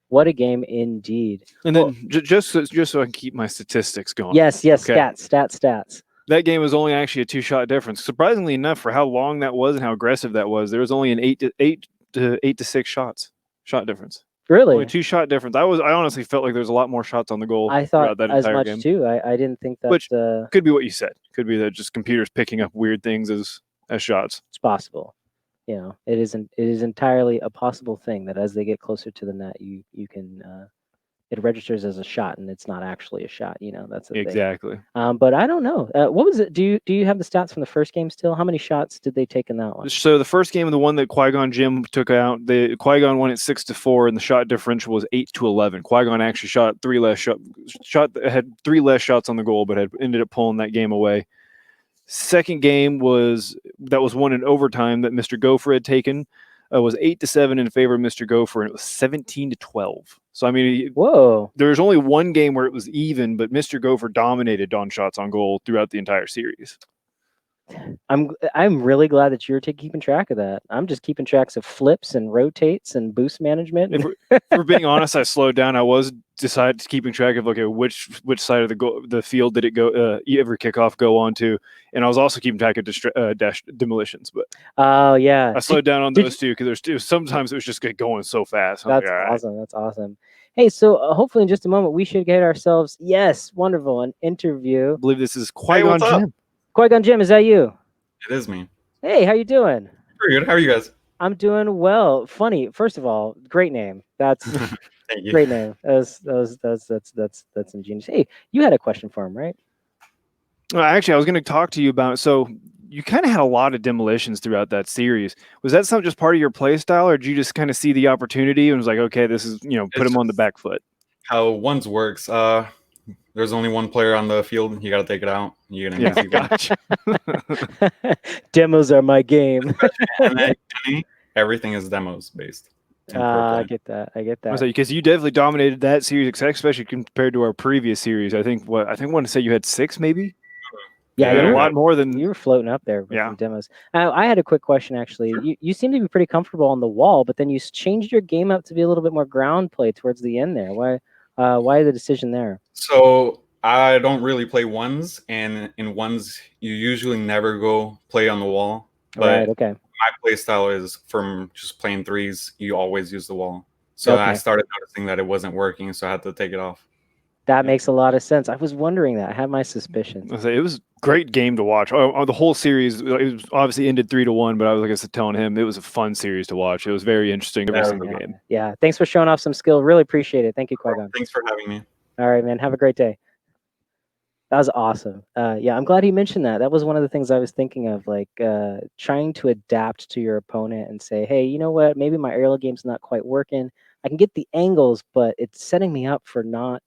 What a game indeed. And then just so I can keep my statistics going. Yes, Okay. stats. That game was only actually a 2-shot difference. Surprisingly enough, for how long that was and how aggressive that was, there was only an 8 to 6 shot difference. Really? Only 2-shot difference. I honestly felt like there was a lot more shots on the goal. I thought throughout that as entire much game. too. I didn't think that Which- Could be what you said. Could be that just computers picking up weird things as shots. it's possible. It is entirely a possible thing that as they get closer to the net, you can it registers as a shot and it's not actually a shot. That's the thing. Exactly. But I don't know. What was it? Do you have the stats from the first game still? How many shots did they take in that one? So the first game, the one that Qui-Gon Jinn took out, the Qui-Gon won at 6-4, and the shot differential was 8-11. Qui-Gon actually had 3 less shots on the goal, but had ended up pulling that game away. Second game was won in overtime that Mr. Gopher had taken. Was 8-7 in favor of Mr. Gopher, and it was 17-12. So I mean, Whoa. there's only one game where it was even, but Mr. Gopher dominated on shots on goal throughout the entire series. I'm really glad that you're keeping track of that. I'm just keeping tracks of flips and rotates and boost management. If we're being honest, I slowed down. I was decided keeping track of which side of the field did it go every kickoff go onto, and I was also keeping track of dash demolitions. But Oh yeah, I slowed down on did those two because sometimes it was just going so fast. that's awesome. That's awesome. Hey, so hopefully in just a moment we should get ourselves wonderful an interview. I believe this is Qui-Gon what's up? Jinn. Qui-Gon Jinn, is that you? It is me. Hey, how you doing? Pretty good. How are you guys? I'm doing well. Funny, first of all, great name. That's Thank you. great name. That's ingenious. Hey, you had a question for him, right? Well, actually, I was going to talk to you about. So you kind of had a lot of demolitions throughout that series. Was that something just part of your play style, or did you just kind of see the opportunity and was like, okay, this is put It's him on the just- back foot? How ones works. There's only one player on the field. You got to take it out. You're gonna Yeah, easy win. gotcha. Demos are my game. MMA, everything is demos based. in I Kirkland. get that. I get I that. say because you definitely dominated that series, especially compared to our previous series. I want to say you had 6, maybe. Yeah, You had you a were, lot more than. you were floating up there with Yeah. some demos. I had a quick question actually. You seem to be pretty comfortable on the wall, but then you changed your game up to be a little bit more ground play towards the end there. Why the decision there? So I don't really play ones, and in ones you usually never go play on the wall. But Right. Okay. my play style is from just playing threes. You always use the wall. So I Okay. started noticing that it wasn't working, so I had to take it off. That makes a lot of sense. I was wondering that. I had my suspicions. I say it was a great game to watch. The whole series, it was obviously ended 3-1, but I was like I said, telling him it was a fun series to watch. It was very interesting every single game. Yeah. Thanks for showing off some skill. Really appreciate it. Thank you, Qui-Gon. Thanks for having me. All right, man. Have a great day. That was awesome. Yeah, I'm glad he mentioned that. That was one of the things I was thinking of, like trying to adapt to your opponent and say, hey, you know what? Maybe my aerial game's not quite working. I can get the angles, but it's setting me up for not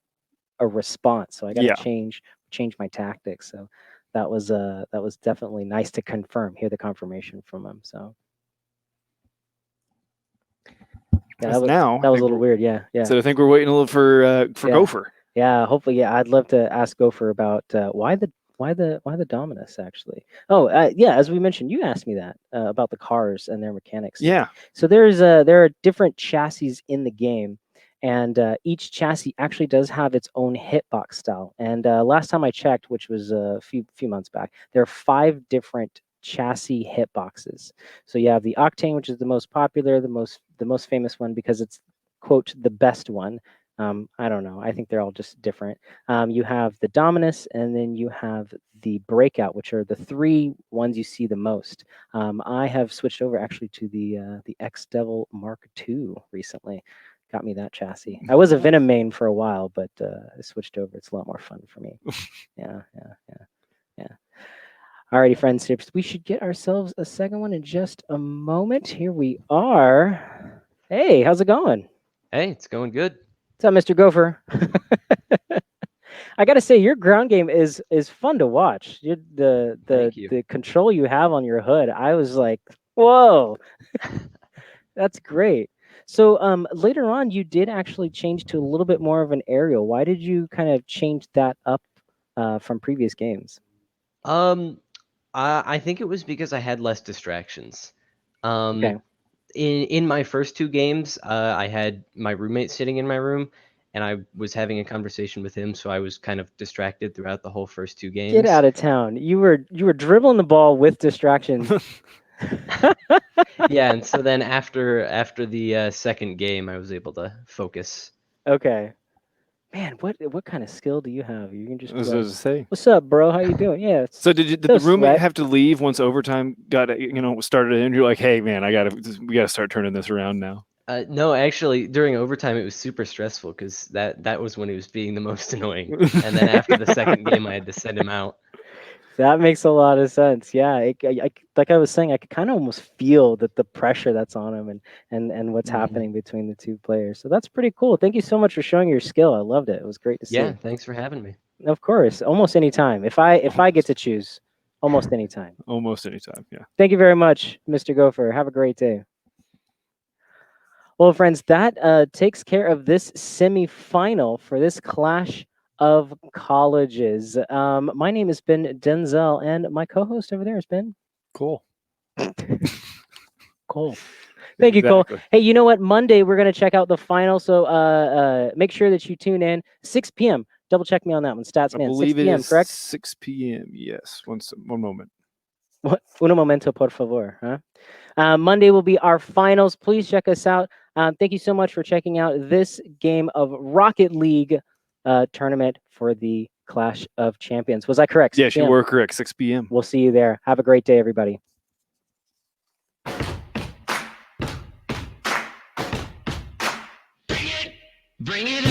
a response. So I got to Yeah. change my tactics. So that was definitely nice to hear the confirmation from him. So yeah, Because now that was a little weird. Yeah, yeah. So I think we're waiting a little for Yeah. Gopher. Yeah, hopefully. Yeah, I'd love to ask Gopher about why the Dominus actually. Oh, yeah. As we mentioned, you asked me that about the cars and their mechanics. Yeah. So there are different chassis in the game, and each chassis actually does have its own hitbox style. And last time I checked, which was a few months back, there are 5 different chassis hitboxes. So you have the Octane, which is the most popular, the most famous one because it's quote the best one. I don't know. I think they're all just different. You have the Dominus, and then you have the Breakout, which are the 3 ones you see the most. I have switched over actually to the X Devil Mark II recently. Got me that chassis. I was a Venom main for a while, but I switched over. It's a lot more fun for me. Yeah. Alrighty, friends. We should get ourselves a second one in just a moment. Here we are. Hey, how's it going? Hey, it's going good. What's up, Mr. Gopher? I gotta say, your ground game is fun to watch. Thank you. The control you have on your hood, I was like, whoa, that's great. So later on, you did actually change to a little bit more of an aerial. Why did you kind of change that up from previous games? I think it was because I had less distractions. Okay. In my first 2 games, I had my roommate sitting in my room, and I was having a conversation with him, so I was kind of distracted throughout the whole first 2 games. Get out of town. You were dribbling the ball with distractions. Yeah, and so then after the second game, I was able to focus. Okay. Man, what kind of skill do you have? You can just be As I like, was to say. what's up, bro? How you doing? Yeah. So did no the roommate sweat. have to leave once overtime got started? And you're like, hey man, we gotta start turning this around now. No, actually, during overtime, it was super stressful because that was when he was being the most annoying. And then after the second game, I had to send him out. That makes a lot of sense. Yeah, like I was saying, I could kind of almost feel that the pressure that's on him and what's happening between the 2 players. So that's pretty cool. Thank you so much for showing your skill. I loved it. It was great to see. Yeah, thanks for having me. Of course, almost any time. If I get to choose, almost any time. Almost anytime. Yeah. Thank you very much, Mr. Gopher. Have a great day. Well, friends, that takes care of this semifinal for this Clash of Colleges. My name has been Denzel, and my co-host over there has been Cool. Cole. Thank you, Cole. Exactly. Hey, you know what? Monday we're gonna check out the final, so make sure that you tune in 6 p.m. Double check me on that one, I Statsman. 6 believe it p.m. is Correct? 6 p.m. Yes. One moment. What? Un momento, por favor. Huh? Monday will be our finals. Please check us out. Thank you so much for checking out this game of Rocket League tournament for the Clash of Champions. Was I correct? 6 Yes, you p.m.? were correct. 6 p.m. We'll see you there. Have a great day, everybody. Bring it